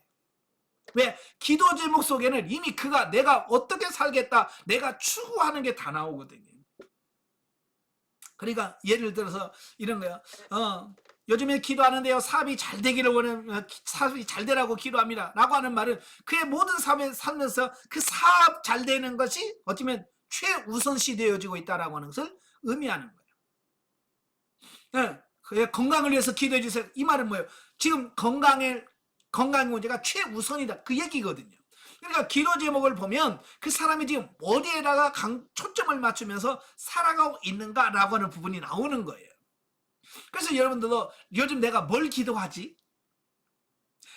S1: 왜? 기도 제목 속에는 이미 그가 내가 어떻게 살겠다, 내가 추구하는 게 다 나오거든요. 그러니까 예를 들어서 이런 거야. 요즘에 기도하는데요, 사업이 잘 되기를 원하는, 사업이 잘 되라고 기도합니다 라고 하는 말은 그의 모든 삶에 살면서 그 사업 잘 되는 것이 어쩌면 최우선시 되어지고 있다라고 하는 것을 의미하는 거예요. 그의 건강을 위해서 기도해 주세요. 이 말은 뭐예요? 지금 건강 문제가 최우선이다, 그 얘기거든요. 그러니까 기도 제목을 보면 그 사람이 지금 어디에다가 초점을 맞추면서 살아가고 있는가라고 하는 부분이 나오는 거예요. 그래서 여러분들도 요즘 내가 뭘 기도하지?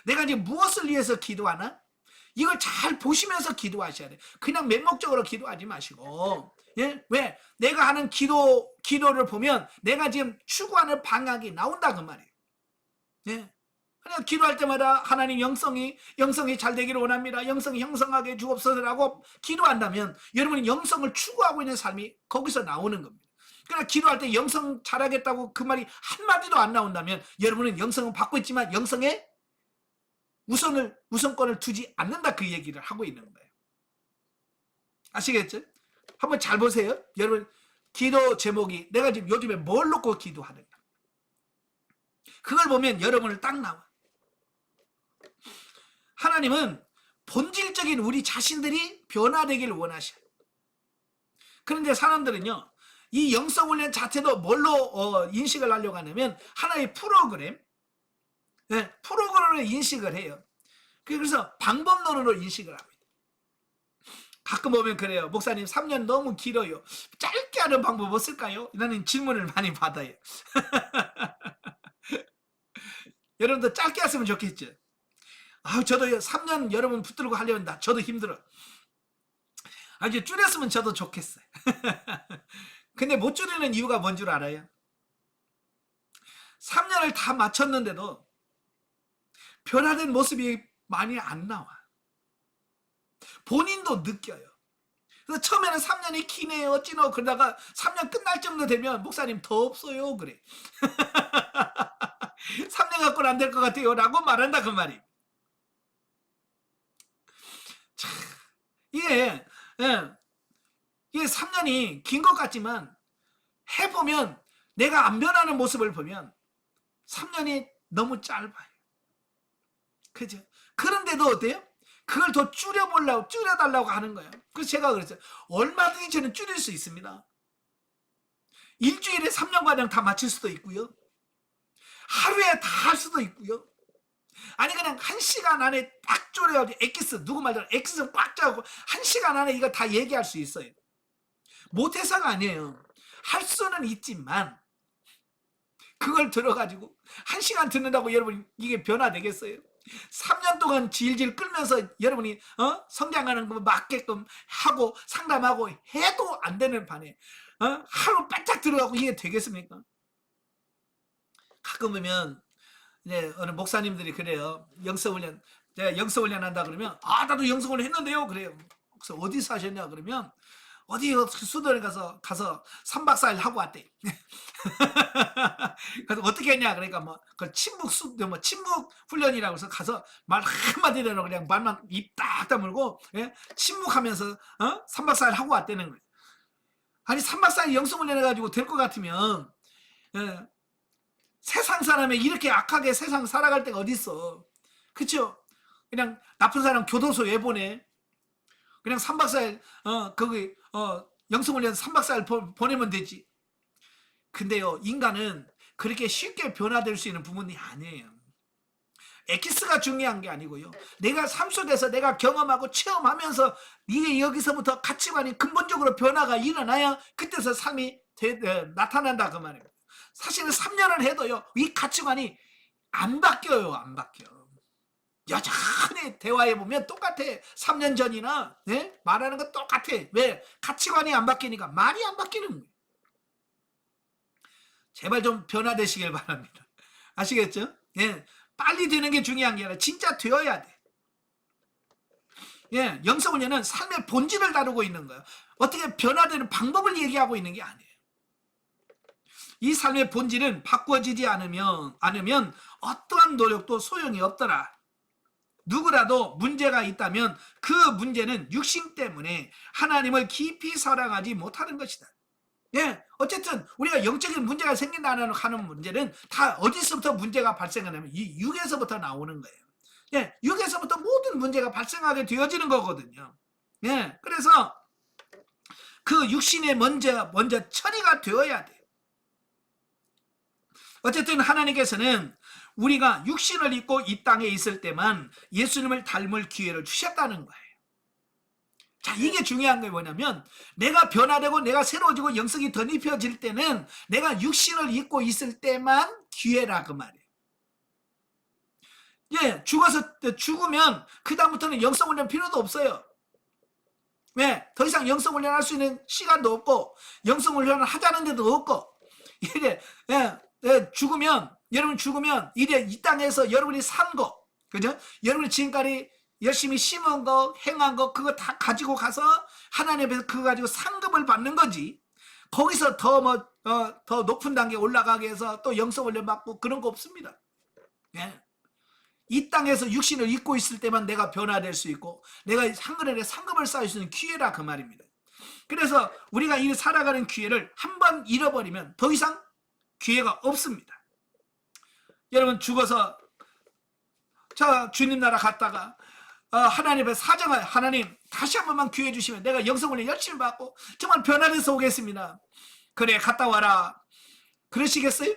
S1: 내가 지금 무엇을 위해서 기도하나? 이걸 잘 보시면서 기도하셔야 돼요. 그냥 맹목적으로 기도하지 마시고, 왜? 내가 하는 기도를 보면 내가 지금 추구하는 방향이 나온다, 그 말이에요. 그냥 기도할 때마다 하나님 영성이 잘 되기를 원합니다, 영성이 형성하게 주옵소서라고 기도한다면 여러분이 영성을 추구하고 있는 삶이 거기서 나오는 겁니다. 그러나 기도할 때 영성 잘하겠다고 그 말이 한마디도 안 나온다면 여러분은 영성은 받고 있지만 영성에 우선권을 두지 않는다, 그 얘기를 하고 있는 거예요. 아시겠죠? 한번 잘 보세요. 여러분, 기도 제목이 내가 지금 요즘에 뭘 놓고 기도하는가. 그걸 보면 여러분을 딱 나와. 하나님은 본질적인 우리 자신들이 변화되기를 원하셔요. 그런데 사람들은요, 이 영성훈련 자체도 뭘로 인식을 하려고 하냐면 하나의 프로그램, 네, 프로그램으로 인식을 해요. 그래서 방법론으로 인식을 합니다. 가끔 보면 그래요. 목사님 3년 너무 길어요. 짧게 하는 방법 없을까요? 이런 질문을 많이 받아요. 여러분도 짧게 했으면 좋겠죠. 저도 3년 여러분 붙들고 하려면 저도 힘들어. 이제 줄였으면 저도 좋겠어요. 근데 못 줄이는 이유가 뭔 줄 알아요? 3년을 다 마쳤는데도 변화된 모습이 많이 안 나와. 본인도 느껴요. 그래서 처음에는 3년이 기네요 어찌노 그러다가 3년 끝날 정도 되면 목사님 더 없어요 그래. 3년 갖고는 안 될 것 같아요 라고 말한다 그 말이. 참, 이게 3년이 긴 것 같지만 해보면 내가 안 변하는 모습을 보면 3년이 너무 짧아요. 그죠? 그런데도 어때요? 그걸 더 줄여달라고 하는 거예요. 그래서 제가 그랬어요. 얼마든지 저는 줄일 수 있습니다. 일주일에 3년 과정 다 마칠 수도 있고요. 하루에 다 할 수도 있고요. 아니 그냥 1시간 안에 딱 줄여가지고 엑기스 누구 말대로 엑기스 꽉 짜고 1시간 안에 이거 다 얘기할 수 있어요. 못해서가 아니에요. 할 수는 있지만 그걸 들어가지고 1시간 듣는다고 여러분 이게 변화되겠어요? 3년 동안 질질 끌면서 여러분이 성장하는 거 맞게끔 하고 상담하고 해도 안 되는 판에 하루 바짝 들어가고 이게 되겠습니까? 가끔 보면 이제 어느 목사님들이 그래요. 영성훈련 제가 영성훈련 한다 그러면 나도 영성훈련 했는데요 그래요. 그래서 어디서 하셨냐 그러면 어디 수도에 가서 3박 4일 하고 왔대. 그래서 어떻게 했냐 그러니까 그 침묵 훈련이라고 해서 가서 말 한마디 되는 그냥 말만 입 딱 다물고 침묵하면서 3박 4일 하고 왔다는 거예요. 아니 3박 4일 영성훈련 해가지고 될 것 같으면 세상 사람이 이렇게 악하게 세상 살아갈 때가 어디 있어. 그쵸? 그냥 나쁜 사람 교도소 왜 보내? 그냥 3박 4일 거기 영성훈련 3박 4일 보내면 되지. 근데요 인간은 그렇게 쉽게 변화될 수 있는 부분이 아니에요. 엑기스가 중요한 게 아니고요. 내가 삶 속에서 내가 경험하고 체험하면서 이게 여기서부터 가치관이 근본적으로 변화가 일어나야 그때서 삶이 나타난다 그 말입니다. 사실은 3년을 해도요 이 가치관이 안 바뀌어요. 안 바뀌어. 여전히 대화해보면 똑같아. 3년 전이나 말하는 건 똑같아. 왜? 가치관이 안 바뀌니까 말이 안 바뀌는 거예요. 제발 좀 변화되시길 바랍니다. 아시겠죠? 빨리 되는 게 중요한 게 아니라 진짜 되어야 돼. 영성훈련은 삶의 본질을 다루고 있는 거예요. 어떻게 변화되는 방법을 얘기하고 있는 게 아니에요. 이 삶의 본질은 바꿔지지 않으면 어떠한 노력도 소용이 없더라. 누구라도 문제가 있다면 그 문제는 육신 때문에 하나님을 깊이 사랑하지 못하는 것이다. 어쨌든 우리가 영적인 문제가 생긴다는 하는 문제는 다 어디서부터 문제가 발생하냐면 이 육에서부터 나오는 거예요. 육에서부터 모든 문제가 발생하게 되어지는 거거든요. 그래서 그 육신에 먼저 처리가 되어야 돼요. 어쨌든 하나님께서는 우리가 육신을 입고 이 땅에 있을 때만 예수님을 닮을 기회를 주셨다는 거예요. 자, 이게 중요한 게 뭐냐면 내가 변화되고 내가 새로워지고 영성이 덧입혀질 때는 내가 육신을 입고 있을 때만 기회라 그 말이에요. 죽으면 그 다음부터는 영성훈련 필요도 없어요. 왜? 더 이상 영성훈련 할 수 있는 시간도 없고 영성훈련을 하자는 데도 없고 이래 여러분 죽으면 이래 이 땅에서 여러분이 산 거, 그죠? 여러분이 지금까지 열심히 심은 거, 행한 거 그거 다 가지고 가서 하나님 앞에서 그거 가지고 상급을 받는 거지. 거기서 더 높은 단계 올라가게 해서 또 영성훈련 받고 그런 거 없습니다. 이 땅에서 육신을 입고 있을 때만 내가 변화될 수 있고 내가 하늘에 상급을 쌓을 수 있는 기회라 그 말입니다. 그래서 우리가 이 살아가는 기회를 한 번 잃어버리면 더 이상 기회가 없습니다. 여러분 죽어서 자 주님 나라 갔다가 하나님 앞에 사정하여 하나님 다시 한 번만 기회 주시면 내가 영성훈련 열심히 받고 정말 변화돼서 오겠습니다. 그래 갔다 와라. 그러시겠어요?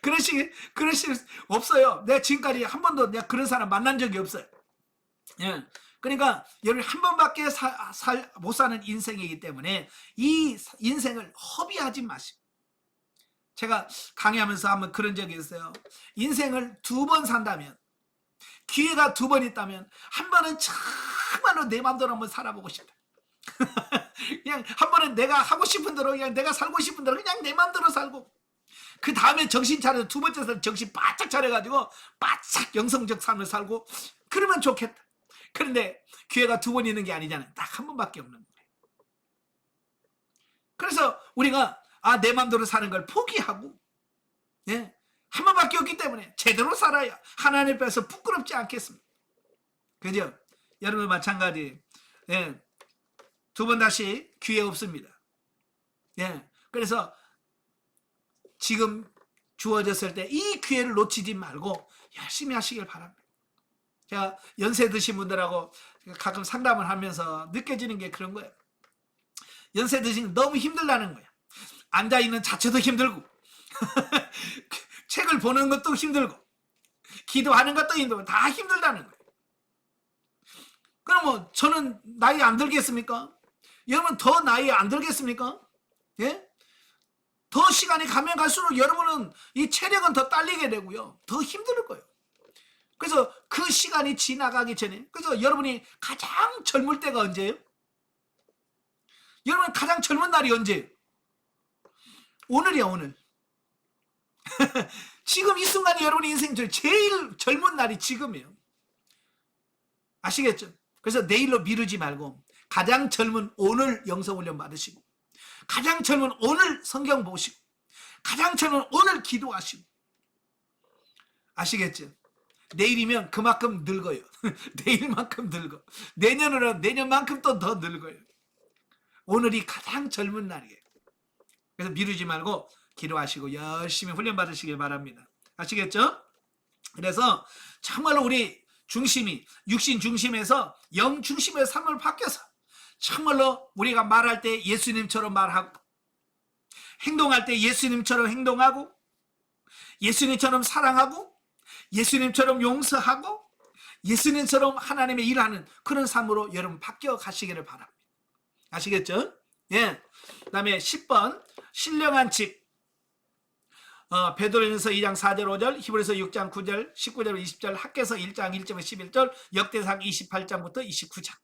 S1: 그러실 없어요. 내가 지금까지 한 번도 내가 그런 사람 만난 적이 없어요. 예. 그러니까 여러분 한 번밖에 못 사는 인생이기 때문에 이 인생을 허비하지 마시고, 제가 강의하면서 한번 그런 적이 있어요. 인생을 2번 산다면, 기회가 2번 있다면 한 번은 정말로 내 마음대로 한번 살아보고 싶다. 그냥 한 번은 내가 하고 싶은 대로, 그냥 내가 살고 싶은 대로 그냥 내 마음대로 살고, 그 다음에 정신 차려서 2번째에서 정신 바짝 차려가지고 바짝 영성적 삶을 살고 그러면 좋겠다. 그런데 기회가 2번 있는 게 아니잖아요. 딱 한 번밖에 없는 거예요. 그래서 우리가 내 마음대로 사는 걸 포기하고, 예, 한 번밖에 없기 때문에 제대로 살아야 하나님 앞에서 부끄럽지 않겠습니까? 그죠? 여러분 마찬가지. 예, 2번 다시 기회 없습니다. 예, 그래서 지금 주어졌을 때 이 기회를 놓치지 말고 열심히 하시길 바랍니다. 제가 연세 드신 분들하고 가끔 상담을 하면서 느껴지는 게 그런 거예요. 연세 드신 너무 힘들다는 거예요. 앉아있는 자체도 힘들고 책을 보는 것도 힘들고 기도하는 것도 힘들고 다 힘들다는 거예요. 그럼 뭐 저는 나이 안 들겠습니까? 여러분 더 나이 안 들겠습니까? 예? 더 시간이 가면 갈수록 여러분은 이 체력은 더 딸리게 되고요. 더 힘들 거예요. 그래서 그 시간이 지나가기 전에, 그래서 여러분이 가장 젊을 때가 언제예요? 여러분 가장 젊은 날이 언제예요? 오늘이야, 오늘. 지금 이 순간이 여러분의 인생 중 제일 젊은 날이 지금이에요. 아시겠죠? 그래서 내일로 미루지 말고 가장 젊은 오늘 영성훈련 받으시고, 가장 젊은 오늘 성경 보시고, 가장 젊은 오늘 기도하시고. 아시겠죠? 내일이면 그만큼 늙어요. 내일만큼 늙어. 내년만큼 또 더 늙어요. 오늘이 가장 젊은 날이에요. 그래서 미루지 말고 기도하시고 열심히 훈련 받으시길 바랍니다. 아시겠죠? 그래서 정말로 우리 중심이 육신 중심에서 영 중심의 삶을 바뀌어서 정말로 우리가 말할 때 예수님처럼 말하고, 행동할 때 예수님처럼 행동하고, 예수님처럼 사랑하고, 예수님처럼 용서하고, 예수님처럼 하나님의 일하는 그런 삶으로 여러분 바뀌어 가시기를 바랍니다. 아시겠죠? 예. 그 다음에 10번 신령한 집. 베드로전서 2장 4절 5절, 히브리서 6장 9절 19절 20절, 학개서 1장 1절에서 11절, 역대상 28장부터 29장.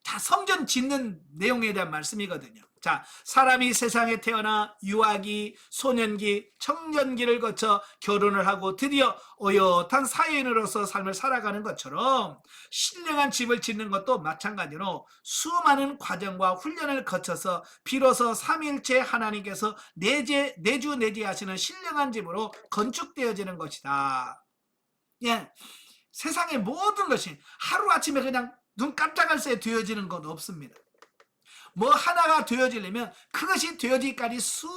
S1: 다 성전 짓는 내용에 대한 말씀이거든요. 자, 사람이 세상에 태어나 유아기, 소년기, 청년기를 거쳐 결혼을 하고 드디어 어엿한 사회인으로서 삶을 살아가는 것처럼 신령한 집을 짓는 것도 마찬가지로 수많은 과정과 훈련을 거쳐서 비로소 삼위일체 하나님께서 내주내지하시는 신령한 집으로 건축되어지는 것이다. 예, 세상의 모든 것이 하루아침에 그냥 눈 깜짝할 새에 되어지는 건 없습니다. 뭐 하나가 되어지려면 그것이 되어지기까지 수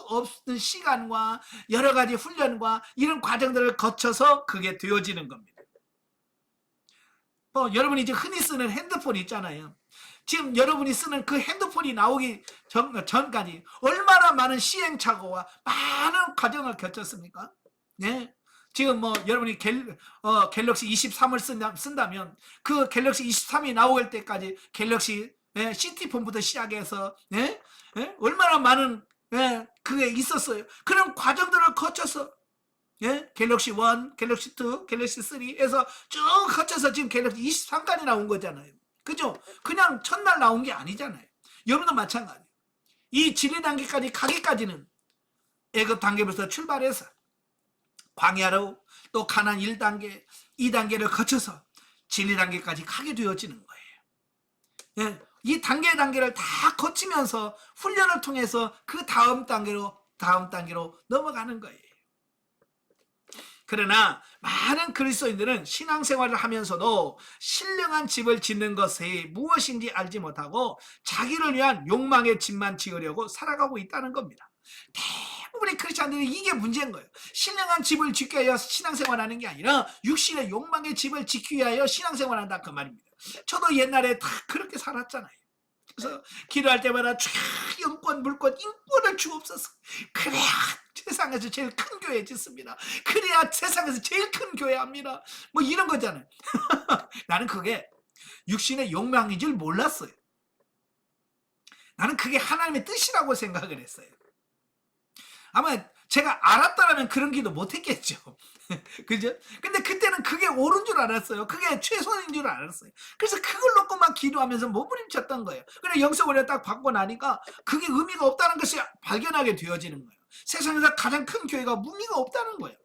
S1: 없는 시간과 여러 가지 훈련과 이런 과정들을 거쳐서 그게 되어지는 겁니다. 여러분이 이제 흔히 쓰는 핸드폰 있잖아요. 지금 여러분이 쓰는 그 핸드폰이 나오기 전까지 얼마나 많은 시행착오와 많은 과정을 거쳤습니까? 네. 지금 뭐 여러분이 갤럭시 23을 쓴다면 그 갤럭시 23이 나올 때까지 갤럭시 시티폰부터 시작해서 얼마나 많은 그게 있었어요. 그런 과정들을 거쳐서 갤럭시 1, 갤럭시 2, 갤럭시 3에서 쭉 거쳐서 지금 갤럭시 23까지 나온 거잖아요. 그죠? 그냥 첫날 나온 게 아니잖아요. 여러분도 마찬가지. 이 진리 단계까지 가기까지는 애굽 단계부터 출발해서 광야로 또 가나안 1단계, 2단계를 거쳐서 진리 단계까지 가게 되어지는 거예요. 이 단계를 다 거치면서 훈련을 통해서 그 다음 단계로 넘어가는 거예요. 그러나 많은 그리스도인들은 신앙생활을 하면서도 신령한 집을 짓는 것이 무엇인지 알지 못하고 자기를 위한 욕망의 집만 지으려고 살아가고 있다는 겁니다. 대부분의 크리스찬들이 이게 문제인 거예요. 신령한 집을 짓기 위하여 신앙생활하는 게 아니라 육신의 욕망의 집을 짓기 위하여 신앙생활한다 그 말입니다. 저도 옛날에 다 그렇게 살았잖아요. 그래서 기도할 때마다 쫙 영권 물권 인권을 주옵소서. 그래야 세상에서 제일 큰 교회 짓습니다. 그래야 세상에서 제일 큰 교회 합니다. 뭐 이런 거잖아요. 나는 그게 육신의 욕망인 줄 몰랐어요. 나는 그게 하나님의 뜻이라고 생각을 했어요. 아마 제가 알았다면 그런 기도 못했겠죠. 그죠? 근데 그때는 그게 옳은 줄 알았어요. 그게 최선인 줄 알았어요. 그래서 그걸 놓고 막 기도하면서 몸부림쳤던 거예요. 그래 영성을 딱 받고 나니까 그게 의미가 없다는 것이 발견하게 되어지는 거예요. 세상에서 가장 큰 교회가 의미가 없다는 거예요.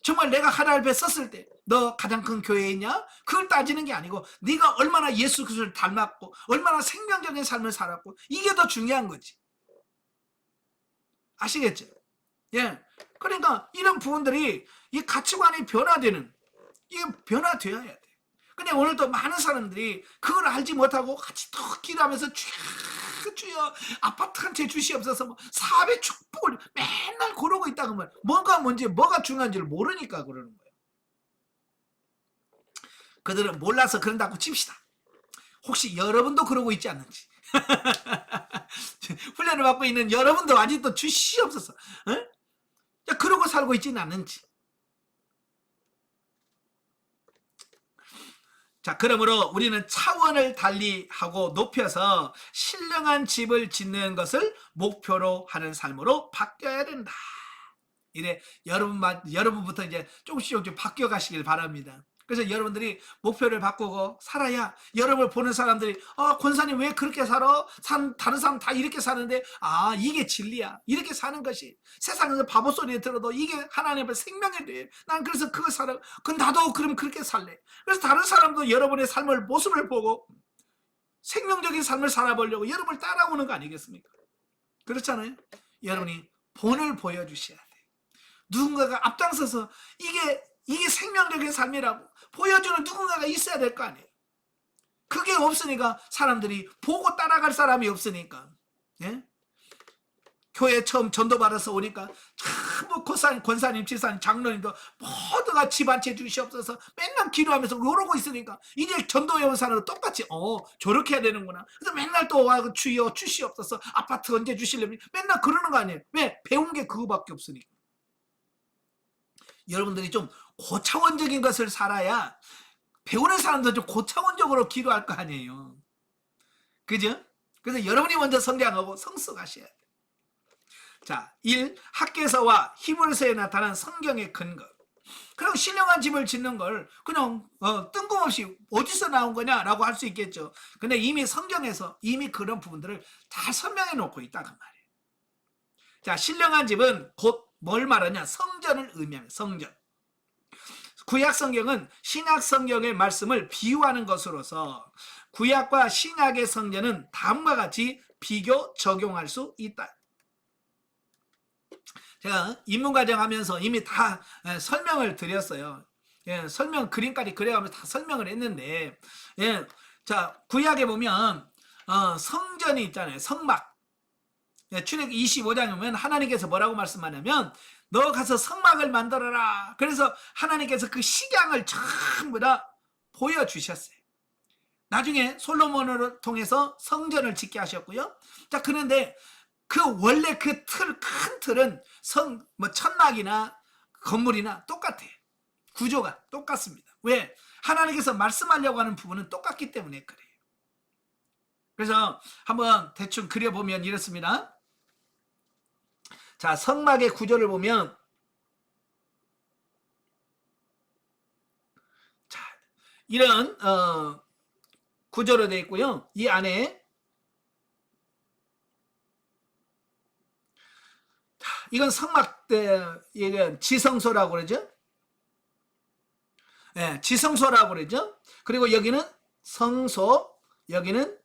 S1: 정말 내가 하나님 앞에 섰을 때 너 가장 큰 교회에 있냐? 그걸 따지는 게 아니고 네가 얼마나 예수 그리스도를 닮았고 얼마나 생명적인 삶을 살았고 이게 더 중요한 거지. 아시겠죠? 예. 그러니까 이런 부분들이 이 가치관이 변화되는, 이게 변화되어야 돼. 근데 오늘도 많은 사람들이 그걸 알지 못하고 같이 더 기도하면서 주여 아파트 한 채 주시옵소서 뭐 사업의 축복을 맨날 고르고 있다 그러면 뭐가 뭔지 뭐가 중요한지를 모르니까 그러는 거예요. 그들은 몰라서 그런다고 칩시다. 혹시 여러분도 그러고 있지 않는지. 훈련을 받고 있는 여러분도 아직도 주시옵소서. 그러고 살고 있지는 않는지. 자, 그러므로 우리는 차원을 달리하고 높여서 신령한 집을 짓는 것을 목표로 하는 삶으로 바뀌어야 된다. 이래 여러분부터 이제 조금씩 바뀌어 가시길 바랍니다. 그래서 여러분들이 목표를 바꾸고 살아야 여러분을 보는 사람들이 권사님 왜 그렇게 살아? 다른 사람 다 이렇게 사는데 이게 진리야. 이렇게 사는 것이 세상에서 바보 소리 들어도 이게 하나님의 생명이 돼. 난 그래서 그거 살아. 나도 그럼 그렇게 살래. 그래서 다른 사람도 여러분의 삶을 모습을 보고 생명적인 삶을 살아보려고 여러분을 따라오는 거 아니겠습니까? 그렇잖아요. 여러분이 본을 보여주셔야 돼. 누군가가 앞장서서 이게 생명적인 삶이라고 보여주는 누군가가 있어야 될 거 아니에요. 그게 없으니까 사람들이 보고 따라갈 사람이 없으니까. 예? 교회 처음 전도받아서 오니까 전부 권사님, 집사님, 장로님도 모두가 집 한 채 주시옵소서 맨날 기도하면서 그러고 있으니까 이제 전도해 온 사람도 똑같이 저렇게 해야 되는구나. 그래서 맨날 또 와 주여 주시옵소서 아파트 언제 주실래요? 맨날 그러는 거 아니에요. 왜? 배운 게 그거밖에 없으니까. 여러분들이 좀 고차원적인 것을 살아야 배우는 사람도 좀 고차원적으로 기도할 거 아니에요. 그죠? 그래서 여러분이 먼저 성장하고 성숙하셔야 돼요. 자, 1. 학계서와 히브리서에 나타난 성경의 근거. 그럼 신령한 집을 짓는 걸 그냥 뜬금없이 어디서 나온 거냐라고 할 수 있겠죠. 근데 이미 성경에서 이미 그런 부분들을 다 설명해 놓고 있다는 말이에요. 자, 신령한 집은 곧 뭘 말하냐? 성전을 의미합니다. 성전. 구약 성경은 신약 성경의 말씀을 비유하는 것으로서 구약과 신약의 성전은 다음과 같이 비교 적용할 수 있다. 제가 입문과정 하면서 이미 다 설명을 드렸어요. 예, 설명 그림까지 그려가면서 다 설명을 했는데, 예, 자, 구약에 보면 성전이 있잖아요. 성막. 예, 출애굽기 25장에 보면 하나님께서 뭐라고 말씀하냐면 너 가서 성막을 만들어라. 그래서 하나님께서 그 식양을 전부 다 보여주셨어요. 나중에 솔로몬을 통해서 성전을 짓게 하셨고요. 자, 그런데 원래 그 큰 틀은 천막이나 건물이나 똑같아요. 구조가 똑같습니다. 왜? 하나님께서 말씀하려고 하는 부분은 똑같기 때문에 그래요. 그래서 한번 대충 그려보면 이렇습니다. 자, 성막의 구조를 보면 자, 이런 구조로 되어 있고요. 이 안에 이건 성막 이건 지성소라고 그러죠. 네, 지성소라고 그러죠. 그리고 여기는 성소, 여기는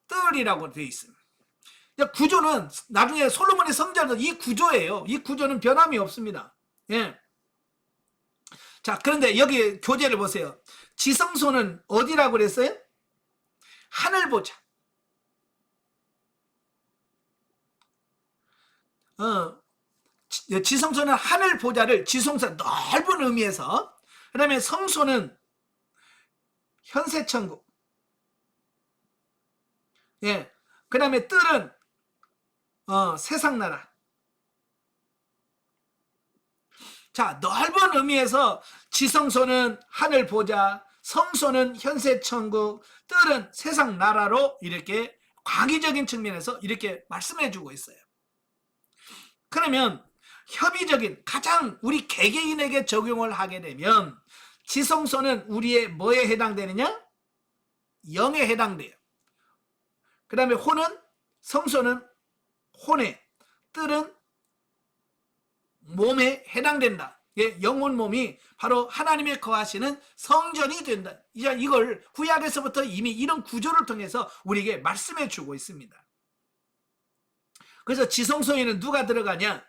S1: 뜰이라고 되어 있습니다. 구조는 나중에 솔로몬의 성전은 이 구조예요. 이 구조는 변함이 없습니다. 예. 자, 그런데 여기 교재를 보세요. 지성소는 어디라고 그랬어요? 하늘 보자. 지성소는 하늘 보자를 지성소 넓은 의미에서, 그 다음에 성소는 현세천국, 예, 그 다음에 뜰은 세상나라. 자, 넓은 의미에서 지성소는 하늘 보자, 성소는 현세천국, 뜰은 세상나라로 이렇게 광의적인 측면에서 이렇게 말씀해 주고 있어요. 그러면 협의적인 가장 우리 개개인에게 적용을 하게 되면 지성소는 우리의 뭐에 해당되느냐? 영에 해당돼요. 그 다음에 혼은, 성소는 혼에, 뜰은 몸에 해당된다. 예, 영혼 몸이 바로 하나님의 거하시는 성전이 된다. 이걸 구약에서부터 이미 이런 구조를 통해서 우리에게 말씀해 주고 있습니다. 그래서 지성소에는 누가 들어가냐?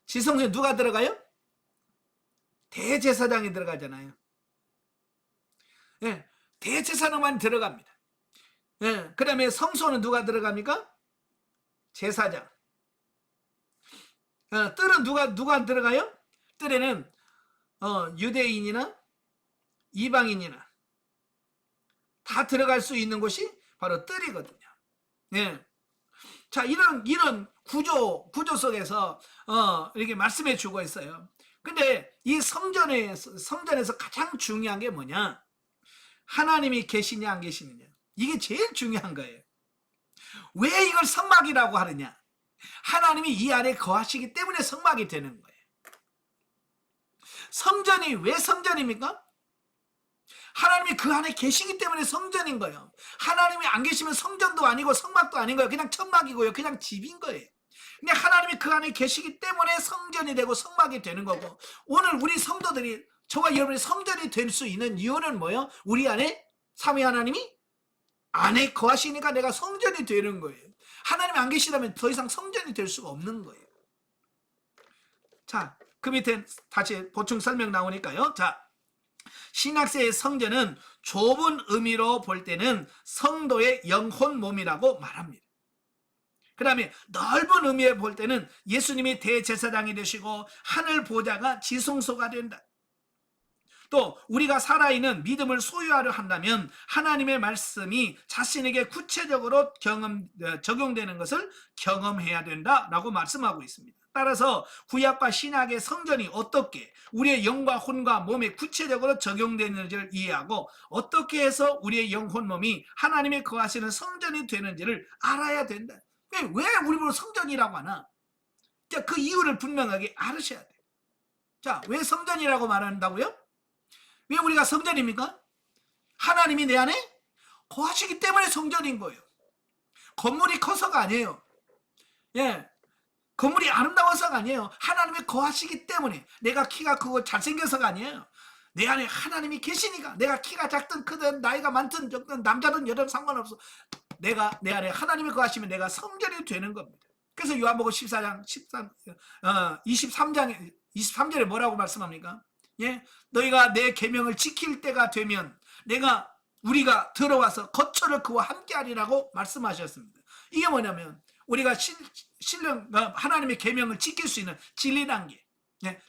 S1: 지성소에 누가 들어가요? 대제사장이 들어가잖아요. 예, 대제사장만 들어갑니다. 예, 그 다음에 성소는 누가 들어갑니까? 제사장. 뜰은 누가 들어가요? 뜰에는 유대인이나 이방인이나 다 들어갈 수 있는 곳이 바로 뜰이거든요. 예. 자, 이런 구조 속에서 이렇게 말씀해 주고 있어요. 근데 이 성전에서 가장 중요한 게 뭐냐? 하나님이 계시냐 안 계시느냐. 이게 제일 중요한 거예요. 왜 이걸 성막이라고 하느냐? 하나님이 이 안에 거하시기 때문에 성막이 되는 거예요. 성전이 왜 성전입니까? 하나님이 그 안에 계시기 때문에 성전인 거예요. 하나님이 안 계시면 성전도 아니고 성막도 아닌 거예요. 그냥 천막이고요. 그냥 집인 거예요. 근데 하나님이 그 안에 계시기 때문에 성전이 되고 성막이 되는 거고, 오늘 우리 성도들이, 저와 여러분이 성전이 될 수 있는 이유는 뭐예요? 우리 안에 삼위 하나님이 안에 거하시니까 내가 성전이 되는 거예요. 하나님이 안 계시다면 더 이상 성전이 될 수가 없는 거예요. 자, 그 밑에 다시 보충 설명 나오니까요. 자, 신약세의 성전은 좁은 의미로 볼 때는 성도의 영혼 몸이라고 말합니다. 그 다음에 넓은 의미에 볼 때는 예수님이 대제사장이 되시고 하늘 보좌가 지성소가 된다. 또 우리가 살아있는 믿음을 소유하려 한다면 하나님의 말씀이 자신에게 구체적으로 적용되는 것을 경험해야 된다라고 말씀하고 있습니다. 따라서 구약과 신약의 성전이 어떻게 우리의 영과 혼과 몸에 구체적으로 적용되는지를 이해하고 어떻게 해서 우리의 영혼 몸이 하나님의 거하시는 성전이 되는지를 알아야 된다. 왜 우리 성전이라고 하나? 그 이유를 분명하게 알으셔야 돼요. 자, 왜 성전이라고 말한다고요? 왜 우리가 성전입니까? 하나님이 내 안에 거하시기 때문에 성전인 거예요. 건물이 커서가 아니에요. 예, 건물이 아름다워서가 아니에요. 하나님이 거하시기 때문에. 내가 키가 크고 잘생겨서가 아니에요. 내 안에 하나님이 계시니까. 내가 키가 작든 크든 나이가 많든 적든 남자든 여자든 상관없어. 내 안에 하나님이 거하시면 내가 성전이 되는 겁니다. 그래서 요한복음 14장 23절에 뭐라고 말씀합니까? 예, 너희가 내 계명을 지킬 때가 되면 우리가 들어와서 거처를 그와 함께하리라고 말씀하셨습니다. 이게 뭐냐면 우리가 하나님의 계명을 지킬 수 있는 진리란 게,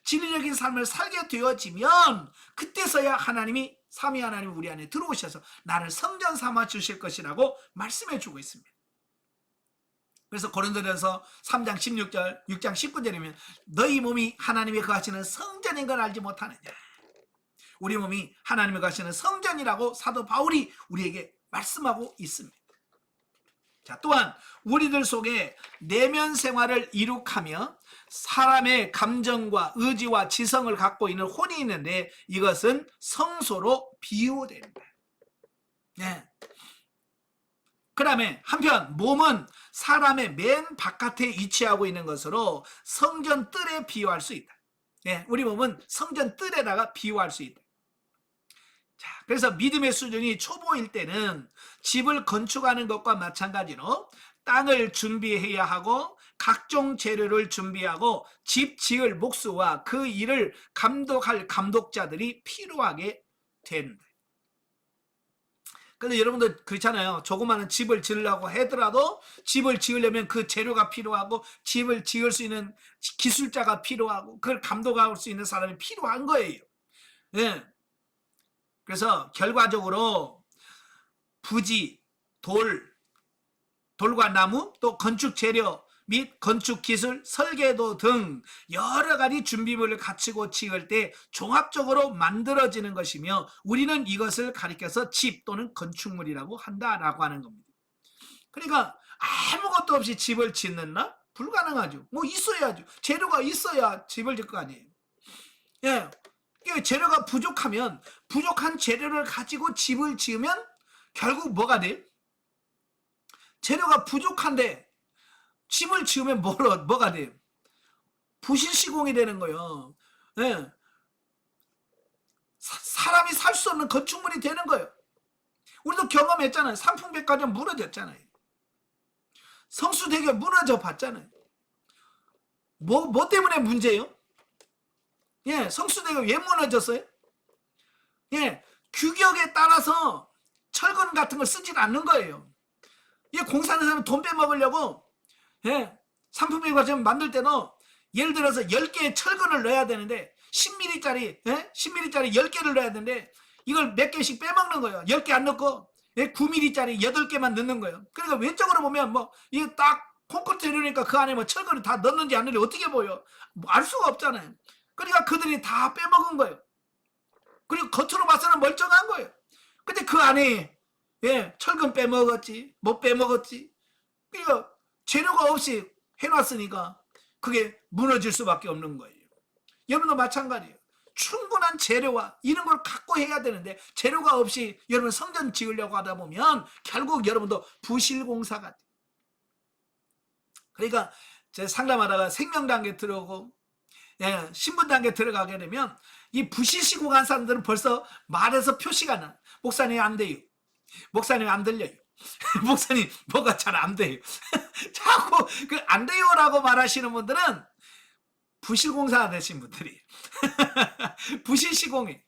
S1: 진리적인 삶을 살게 되어지면 그때서야 하나님이 삼위 하나님이 우리 안에 들어오셔서 나를 성전 삼아 주실 것이라고 말씀해 주고 있습니다. 그래서 고린도전서 3장 16절, 6장 19절이면 너희 몸이 하나님의 거하시는 성전인 걸 알지 못하느냐. 우리 몸이 하나님의 거하시는 성전이라고 사도 바울이 우리에게 말씀하고 있습니다. 자, 또한 우리들 속에 내면 생활을 이룩하며 사람의 감정과 의지와 지성을 갖고 있는 혼이 있는데 이것은 성소로 비유된다. 네. 그 다음에 한편 몸은 사람의 맨 바깥에 위치하고 있는 것으로 성전 뜰에 비유할 수 있다. 예, 우리 몸은 성전 뜰에다가 비유할 수 있다. 자, 그래서 믿음의 수준이 초보일 때는 집을 건축하는 것과 마찬가지로 땅을 준비해야 하고 각종 재료를 준비하고 집 지을 목수와 그 일을 감독할 감독자들이 필요하게 된다. 근데 여러분들 그렇잖아요. 조그마한 집을 지으려고 하더라도 집을 지으려면 그 재료가 필요하고 집을 지을 수 있는 기술자가 필요하고 그걸 감독할 수 있는 사람이 필요한 거예요. 예. 그래서 결과적으로 부지, 돌과 나무, 또 건축 재료 및 건축 기술, 설계도 등 여러 가지 준비물을 갖추고 지을 때 종합적으로 만들어지는 것이며 우리는 이것을 가리켜서 집 또는 건축물이라고 한다라고 하는 겁니다. 그러니까 아무것도 없이 집을 짓는다? 불가능하죠. 뭐 있어야죠. 재료가 있어야 집을 짓을 거 아니에요. 예. 재료가 부족하면 부족한 재료를 가지고 집을 지으면 결국 뭐가 돼요? 재료가 부족한데 집을 지으면 뭐가 돼요? 부실시공이 되는 거예요. 예. 사람이 살 수 없는 건축물이 되는 거예요. 우리도 경험했잖아요. 삼풍백화점 무너졌잖아요. 성수대교 무너져 봤잖아요. 뭐 때문에 문제예요? 예, 성수대교 왜 무너졌어요? 예, 규격에 따라서 철근 같은 걸 쓰질 않는 거예요. 이 공사하는 사람은 돈 빼먹으려고, 예, 삼풍백화점 만들 때도 예를 들어서 10개의 철근을 넣어야 되는데 10mm짜리, 예? 10mm짜리 10개를 넣어야 되는데 이걸 몇 개씩 빼먹는 거예요. 10개 안 넣고 9mm짜리 8개만 넣는 거예요. 그러니까 왼쪽으로 보면 뭐 이게 딱 콘크리트 이러니까 그 안에 뭐 철근을 다 넣는지 안 넣는지 어떻게 보여? 뭐 알 수가 없잖아요. 그러니까 그들이 다 빼먹은 거예요. 그리고 겉으로 봐서는 멀쩡한 거예요. 근데 그 안에 철근 빼먹었지, 못 빼먹었지. 그러니까 재료가 없이 해놨으니까 그게 무너질 수밖에 없는 거예요. 여러분도 마찬가지예요. 충분한 재료와 이런 걸 갖고 해야 되는데 재료가 없이 여러분 성전 지으려고 하다 보면 결국 여러분도 부실공사가 돼요. 그러니까 제 상담하다가 생명단계 들어오고 신분단계 들어가게 되면 이 부실시공한 사람들은 벌써 말에서 표시가 나. 목사님 안 돼요. 목사님 안 들려요. 목사님 뭐가 잘 안 돼요. 자꾸 그 안 돼요라고 말하시는 분들은 부실공사 되신 분들이 부실시공해.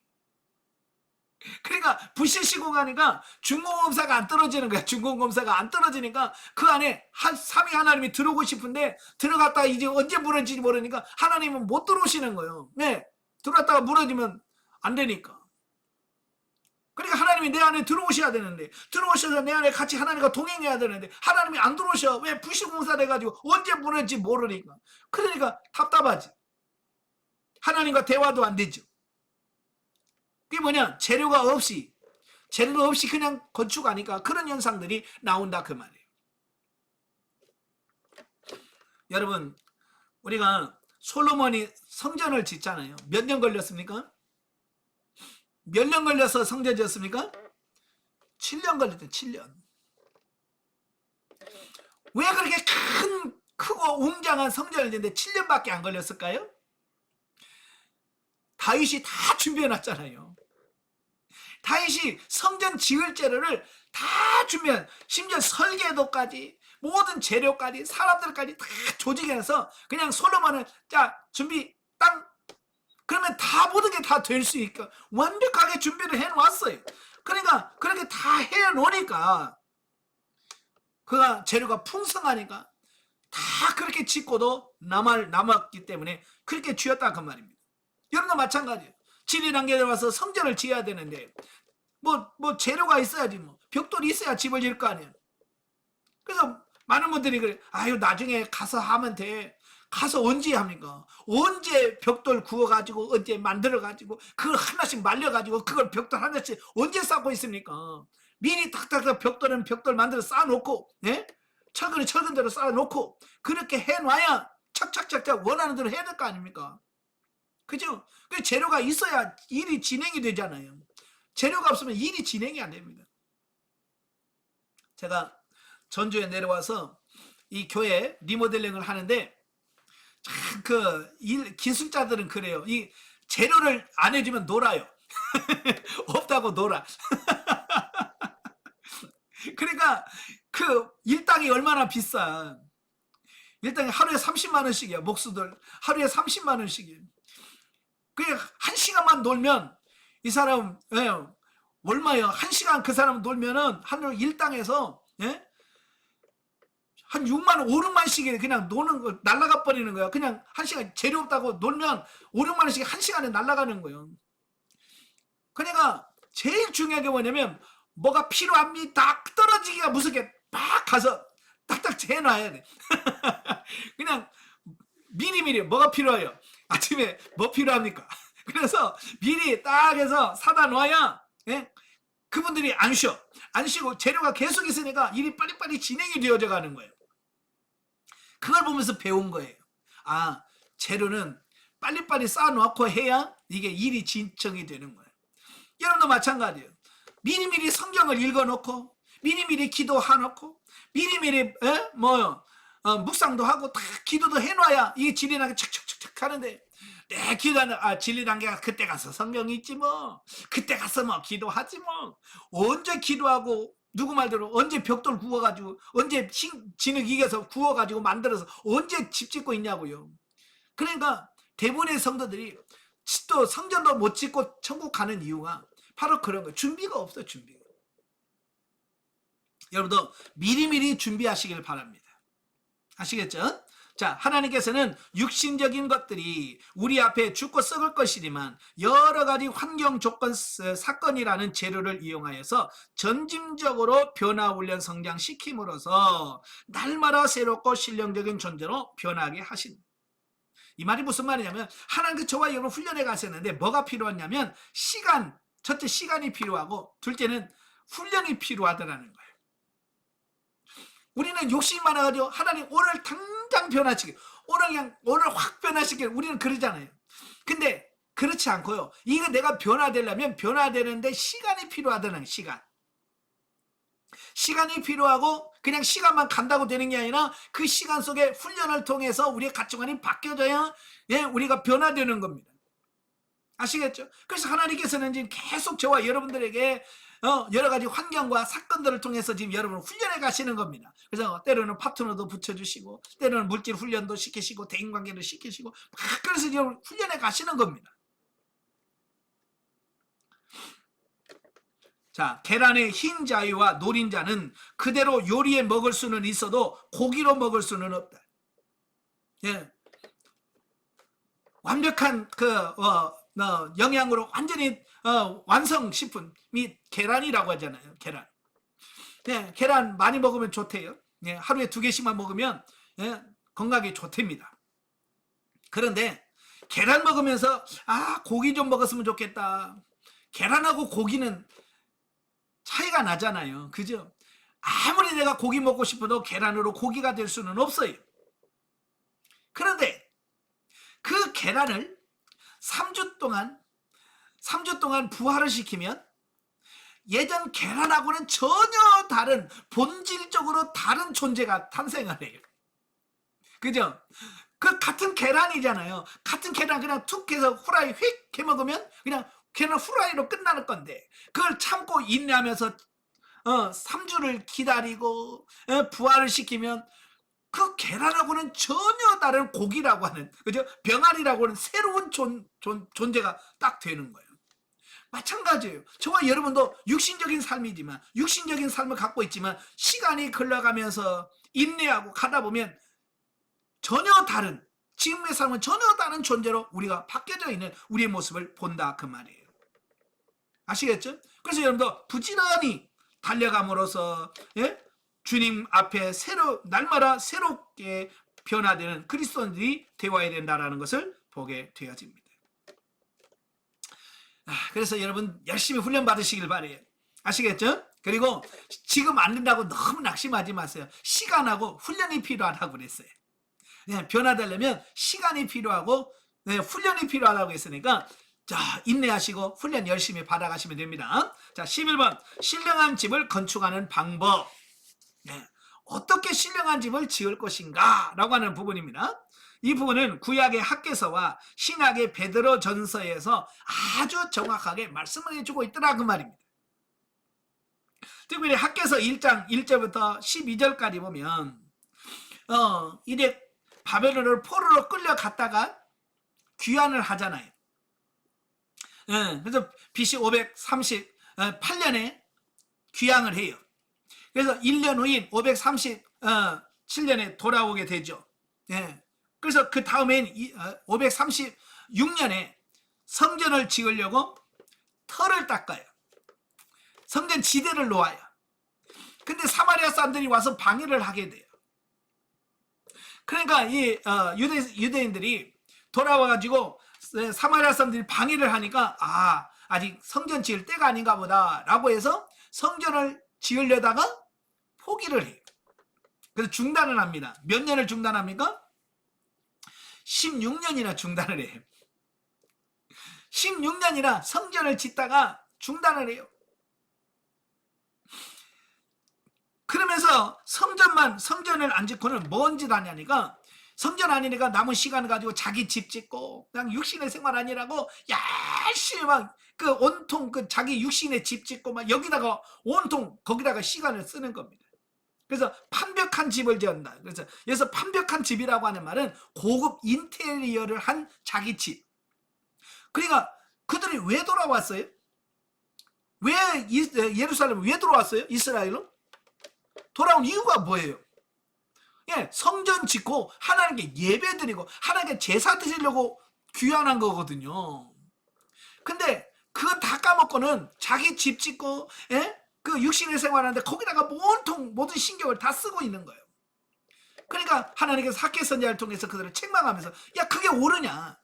S1: 그러니까 부실시공하니까 중공검사가 안 떨어지는 거야. 중공검사가 안 떨어지니까 그 안에 삼위 하나님이 들어오고 싶은데 들어갔다가 이제 언제 무너질지 모르니까 하나님은 못 들어오시는 거예요. 네, 들어갔다가 무너지면 안 되니까. 그러니까 하나님이 내 안에 들어오셔야 되는데 들어오셔서 내 안에 같이 하나님과 동행해야 되는데 하나님이 안 들어오셔. 왜? 부실공사 돼가지고 언제 무너질지 모르니까. 그러니까 답답하지. 하나님과 대화도 안 되죠. 그게 뭐냐? 재료가 없이 그냥 건축하니까 그런 현상들이 나온다 그 말이에요. 여러분, 우리가 솔로몬이 성전을 짓잖아요. 몇 년 걸렸습니까? 몇 년 걸려서 성전 지었습니까? 7년 걸렸대. 7년. 왜 그렇게 크고 웅장한 성전을 짓는데 7년밖에 안 걸렸을까요? 다윗이 다 준비해 놨잖아요. 다윗이 성전 지을 재료를 다 준비한, 심지어 설계도까지 모든 재료까지 사람들까지 다 조직해서 그냥 솔로몬은 자 준비 땅 그러면 다 모든 게 다 될 수 있게 완벽하게 준비를 해놓았어요. 그러니까 그렇게 다 해놓으니까 그가 재료가 풍성하니까 다 그렇게 짓고도 남았기 때문에 그렇게 지었다 그 말입니다. 여러분도 마찬가지예요. 지리단계에 와서 성전을 지어야 되는데 뭐 재료가 있어야지 뭐 벽돌이 있어야 집을 지을 거 아니에요. 그래서 많은 분들이 그래. 아유 나중에 가서 하면 돼. 가서 언제 합니까? 언제 벽돌 구워가지고 언제 만들어가지고 그걸 하나씩 말려가지고 그걸 벽돌 하나씩 언제 쌓고 있습니까? 미리 탁탁탁 벽돌은 벽돌 만들어 쌓아놓고 철근은 철근대로 쌓아놓고 그렇게 해놔야 착착착착 원하는 대로 해야 될 거 아닙니까? 그죠? 그 재료가 있어야 일이 진행이 되잖아요. 재료가 없으면 일이 진행이 안 됩니다. 제가 전주에 내려와서 이 교회 리모델링을 하는데 참 기술자들은 그래요. 이 재료를 안 해주면 놀아요. 없다고 놀아. 그러니까 그 일당이 얼마나 비싸. 일단 하루에 30만 원씩이야. 목수들 하루에 30만 원씩이에요. 그게 한 시간만 놀면 이 사람 얼마요? 한 시간 그 사람 놀면은 하루 일당에서 한 6만 원, 5, 6만씩이 그냥 노는 거 날라가 버리는 거야. 그냥 한 시간 재료 없다고 놀면 5, 6만 원씩 한 시간에 날라가는 거예요. 그러니까 제일 중요한 게 뭐냐면 뭐가 필요합니다. 딱 떨어지기가 무섭게 막 가서 딱딱 재놔야 돼. 그냥 미리미리 뭐가 필요해요. 아침에 뭐 필요합니까? 그래서 미리 딱 해서 사다 놔야 그분들이 안 쉬고 재료가 계속 있으니까 일이 빨리빨리 진행이 되어져 가는 거예요. 그걸 보면서 배운 거예요. 아, 재료는 빨리빨리 쌓아놓고 해야 이게 일이 진척이 되는 거예요. 여러분도 마찬가지예요. 미리미리 성경을 읽어놓고 미리미리 기도해놓고 미리미리 묵상도 하고 다 기도도 해놔야 이게 진리단계 척척척척 하는데 내 기도하는 진리단계가 그때 가서 성경 읽지 뭐 그때 가서 뭐 기도하지 뭐 언제 기도하고 누구 말대로 언제 벽돌 구워가지고 언제 진흙 이겨서 구워가지고 만들어서 언제 집 짓고 있냐고요. 그러니까 대부분의 성도들이 또 성전도 못 짓고 천국 가는 이유가 바로 그런 거예요. 준비가 없어요. 준비가. 여러분도 미리미리 준비하시길 바랍니다. 아시겠죠? 자, 하나님께서는 육신적인 것들이 우리 앞에 죽고 썩을 것이지만 여러 가지 환경 조건 사건이라는 재료를 이용하여서 전짐적으로 변화 훈련 성장시킴으로써 날마다 새롭고 실용적인 존재로 변하게 하신다. 이 말이 무슨 말이냐면 하나님께 저와 여러분 훈련에 가셨는데 뭐가 필요하냐면 첫째 시간이 필요하고 둘째는 훈련이 필요하다는 거예요. 우리는 욕심이 많아가지고 하나님 오늘 당장 변화시키게 오늘 확 변화시키게 우리는 그러잖아요. 근데 그렇지 않고요. 이거 내가 변화되려면 변화되는데 시간이 필요하다는 시간이 필요하고 그냥 시간만 간다고 되는 게 아니라 그 시간 속에 훈련을 통해서 우리의 가치관이 바뀌어져야 우리가 변화되는 겁니다. 아시겠죠? 그래서 하나님께서는 지금 계속 저와 여러분들에게 여러 가지 환경과 사건들을 통해서 지금 여러분을 훈련해 가시는 겁니다. 그래서 때로는 파트너도 붙여주시고 때로는 물질 훈련도 시키시고 대인관계도 시키시고 그래서 지금 훈련해 가시는 겁니다. 자, 계란의 흰 자위와 노린 자는 그대로 요리에 먹을 수는 있어도 고기로 먹을 수는 없다. 완벽한 영양으로 완전히 완성식품이 계란이라고 하잖아요. 계란 많이 먹으면 좋대요. 하루에 2개씩만 먹으면 건강에 좋답니다. 그런데 계란 먹으면서 고기 좀 먹었으면 좋겠다. 계란하고 고기는 차이가 나잖아요. 그죠? 아무리 내가 고기 먹고 싶어도 계란으로 고기가 될 수는 없어요. 그런데 그 계란을 3주 동안 부화를 시키면 예전 계란하고는 전혀 다른 본질적으로 다른 존재가 탄생을 해요. 그죠? 그 같은 계란이잖아요. 같은 계란 그냥 툭 해서 후라이 휙 해먹으면 그냥 계란 후라이로 끝나는 건데 그걸 참고 인내하면서 3주를 기다리고 부화를 시키면 그 계란하고는 전혀 다른 고기라고 하는 그죠? 병아리라고 하는 새로운 존재가 딱 되는 거예요. 마찬가지예요. 저와 여러분도 육신적인 삶이지만 육신적인 삶을 갖고 있지만 시간이 흘러가면서 인내하고 가다 보면 전혀 다른 지금의 삶은 전혀 다른 존재로 우리가 바뀌어져 있는 우리의 모습을 본다 그 말이에요. 아시겠죠? 그래서 여러분도 부지런히 달려감으로써 주님 앞에 날마다 새롭게 변화되는 그리스도인들이 되어야 된다는 것을 보게 되어집니다. 그래서 여러분 열심히 훈련 받으시길 바래요. 아시겠죠? 그리고 지금 안 된다고 너무 낙심하지 마세요. 시간하고 훈련이 필요하다고 그랬어요. 변화되려면 시간이 필요하고 훈련이 필요하다고 했으니까 자, 인내하시고 훈련 열심히 받아가시면 됩니다. 자, 11번 신령한 집을 건축하는 방법. 어떻게 신령한 집을 지을 것인가 라고 하는 부분입니다. 이 부분은 구약의 학개서와 신약의 베드로 전서에서 아주 정확하게 말씀을 해주고 있더라 그 말입니다. 특별히 학개서 1장 1절부터 12절까지 보면 이제 바벨론을 포로로 끌려갔다가 귀환을 하잖아요. 그래서 BC 538년에 귀향을 해요. 그래서 1년 후인 537년에 돌아오게 되죠. 그래서 그 다음엔 536년에 성전을 지으려고 터를 닦아요. 성전 지대를 놓아요. 근데 사마리아 사람들이 와서 방해를 하게 돼요. 그러니까 이 유대인들이 돌아와가지고 사마리아 사람들이 방해를 하니까 아직 성전 지을 때가 아닌가 보다 라고 해서 성전을 지으려다가 포기를 해요. 그래서 중단을 합니다. 몇 년을 중단합니까? 16년이나 중단을 해요. 16년이나 성전을 짓다가 중단을 해요. 그러면서 성전을 안 짓고는 뭔 짓 하냐니까, 성전 아니니까 남은 시간을 가지고 자기 집 짓고 그냥 육신의 생활 아니라고 열심히 막 그 온통 그 자기 육신의 집 짓고 막 여기다가 온통 거기다가 시간을 쓰는 겁니다. 그래서 판벽한 집을 지었다. 그래서 여기서 판벽한 집이라고 하는 말은 고급 인테리어를 한 자기 집. 그러니까 그들이 왜 돌아왔어요? 왜 예루살렘 왜 돌아왔어요? 이스라엘로? 돌아온 이유가 뭐예요? 성전 짓고 하나님께 예배 드리고 하나님께 제사 드리려고 귀환한 거거든요. 근데 그거 다 까먹고는 자기 집 짓고 그 육신의 생활하는데 거기다가 온통 모든 신경을 다 쓰고 있는 거예요. 그러니까 하나님께서 학개 선지자를 통해서 그들을 책망하면서 야 그게 옳으냐?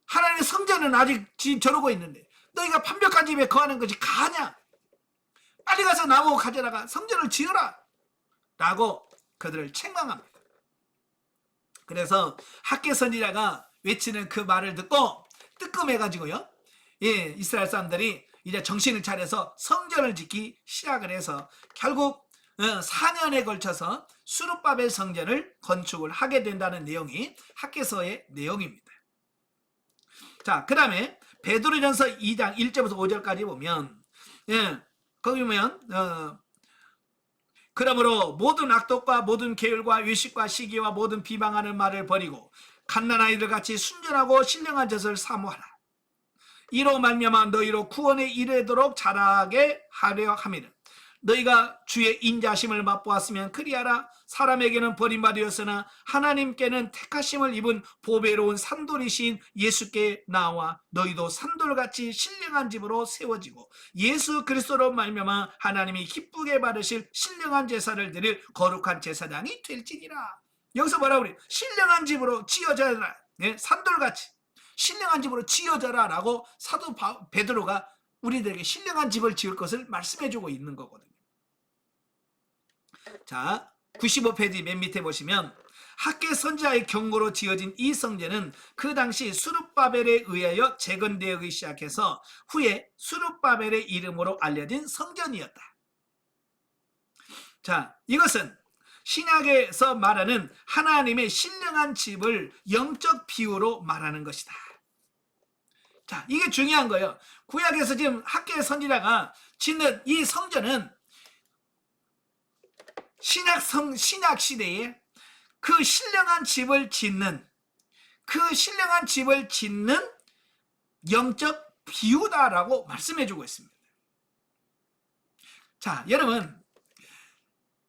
S1: 하나님의 성전은 아직 저러고 있는데 너희가 판벽한 집에 거하는 것이 가냐? 빨리 가서 나무 가져다가 성전을 지어라 라고 그들을 책망합니다. 그래서 학개 선지자가 외치는 그 말을 듣고 뜨끔해가지고요, 이스라엘 사람들이 이제 정신을 차려서 성전을 짓기 시작을 해서 결국 4년에 걸쳐서 수룹바벨 성전을 건축을 하게 된다는 내용이 학개서의 내용입니다. 자, 그 다음에 베드로전서 2장 1절부터 5절까지 보면 거기 보면 그러므로 모든 악독과 모든 계율과 외식과 시기와 모든 비방하는 말을 버리고 갓난아이들 같이 순전하고 신령한 젖을 사모하라. 이로 말미암아 너희로 구원에 이르도록 자라게 하려 함이라. 너희가 주의 인자심을 맛보았으면 그리하라. 사람에게는 버림받으였으나 하나님께는 택하심을 입은 보배로운 산돌이신 예수께 나와 너희도 산돌같이 신령한 집으로 세워지고 예수 그리스도로 말미암아 하나님이 기쁘게 받으실 신령한 제사를 드릴 거룩한 제사장이 될지니라. 여기서 뭐라고 그래요? 신령한 집으로 지어져라. 산돌같이 신령한 집으로 지어져라 라고 사도 베드로가 우리들에게 신령한 집을 지을 것을 말씀해주고 있는 거거든요. 자, 95페이지 맨 밑에 보시면 학개 선지자의 경고로 지어진 이 성전은 그 당시 수룹바벨에 의하여 재건되기 시작해서 후에 수룹바벨의 이름으로 알려진 성전이었다. 자, 이것은 신약에서 말하는 하나님의 신령한 집을 영적 비유로 말하는 것이다. 자, 이게 중요한 거예요. 구약에서 지금 학개 선지자가 짓는 이 성전은 신약 시대에 그 신령한 집을 짓는 영적 비유다라고 말씀해주고 있습니다. 자, 여러분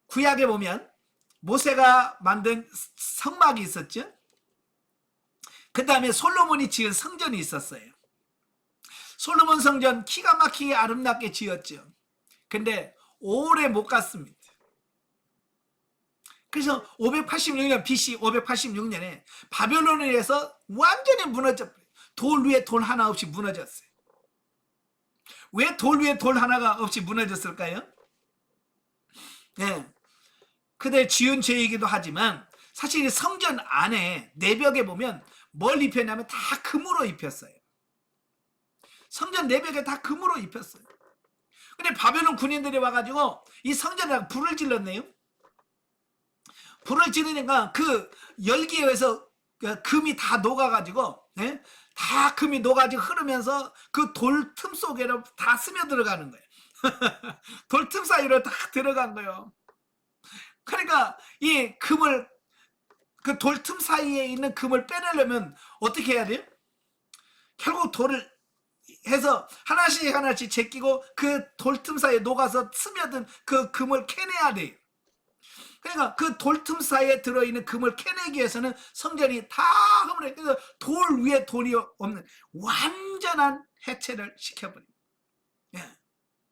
S1: 구약에 보면 모세가 만든 성막이 있었죠. 그 다음에 솔로몬이 지은 성전이 있었어요. 솔로몬 성전 기가 막히게 아름답게 지었죠. 근데 오래 못 갔습니다. 그래서 586년 BC 586년에 바벨론에 의해서 완전히 무너졌어요. 돌 위에 돌 하나 없이 무너졌어요. 왜 돌 위에 돌 하나가 없이 무너졌을까요? 그들 지은 죄이기도 하지만 사실 성전 안에 내벽에 보면 뭘 입혔냐면 다 금으로 입혔어요. 성전 내벽에 다 금으로 입혔어요. 근데 바벨론 군인들이 와가지고 이 성전에다가 불을 질렀네요. 불을 지르니까 그 열기에 의해서 금이 다 녹아가지고 다 금이 녹아지고 흐르면서 그 돌 틈 속에로 다 스며들어가는 거예요. 돌 틈 사이로 다 들어간 거예요. 그러니까 이 금을 그 돌 틈 사이에 있는 금을 빼내려면 어떻게 해야 돼요? 결국 돌을 해서 하나씩 하나씩 제끼고 그 돌 틈 사이에 녹아서 스며든 그 금을 캐내야 돼요. 그러니까 그 돌 틈 사이에 들어있는 금을 캐내기 위해서는 성전이 다 허물에, 그래서 돌 위에 돌이 없는 완전한 해체를 시켜버립니다. 예.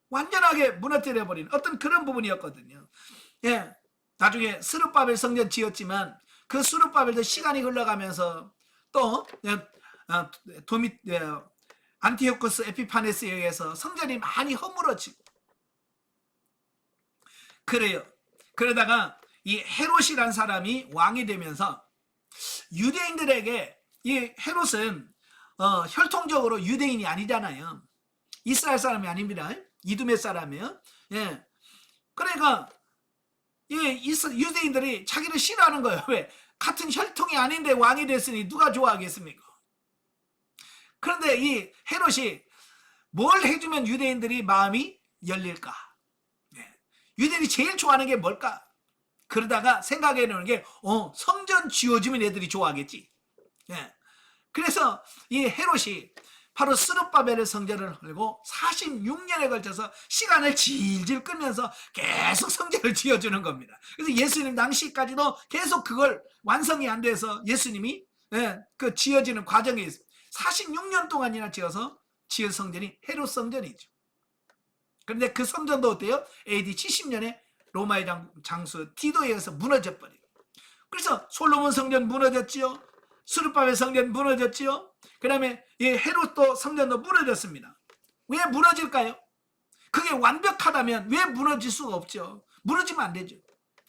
S1: 완전하게 무너뜨려버리는 어떤 그런 부분이었거든요. 예. 나중에 스룹바벨 성전 지었지만 그 스룹바벨도 시간이 흘러가면서 또 안티오코스 에피파네스에 의해서 성전이 많이 허물어지고 그래요. 그러다가 이 헤롯이란 사람이 왕이 되면서 유대인들에게, 이 헤롯은 혈통적으로 유대인이 아니잖아요. 이스라엘 사람이 아닙니다. 이두메 사람이에요. 예. 그러니까 이 유대인들이 자기를 싫어하는 거예요. 왜? 같은 혈통이 아닌데 왕이 됐으니 누가 좋아하겠습니까? 그런데 이 헤롯이 뭘 해주면 유대인들이 마음이 열릴까? 유대인이 제일 좋아하는 게 뭘까? 그러다가 생각해 놓는 게 성전 지어주면 애들이 좋아하겠지. 예. 그래서 이 헤롯이 바로 스룹바벨의 성전을 헐고 46년에 걸쳐서 시간을 질질 끌면서 계속 성전을 지어주는 겁니다. 그래서 예수님 당시까지도 계속 그걸 완성이 안 돼서 예수님이 그 지어지는 과정에 있어요. 46년 동안이나 지은 성전이 헤롯 성전이죠. 그런데 그 성전도 어때요? AD 70년에 로마의 장수 디도에 의해서 무너져 버려요. 그래서 솔로몬 성전 무너졌지요. 스룹바벨 성전 무너졌지요. 그 다음에 헤롯도 성전도 무너졌습니다. 왜 무너질까요? 그게 완벽하다면 왜 무너질 수가 없죠. 무너지면 안 되죠.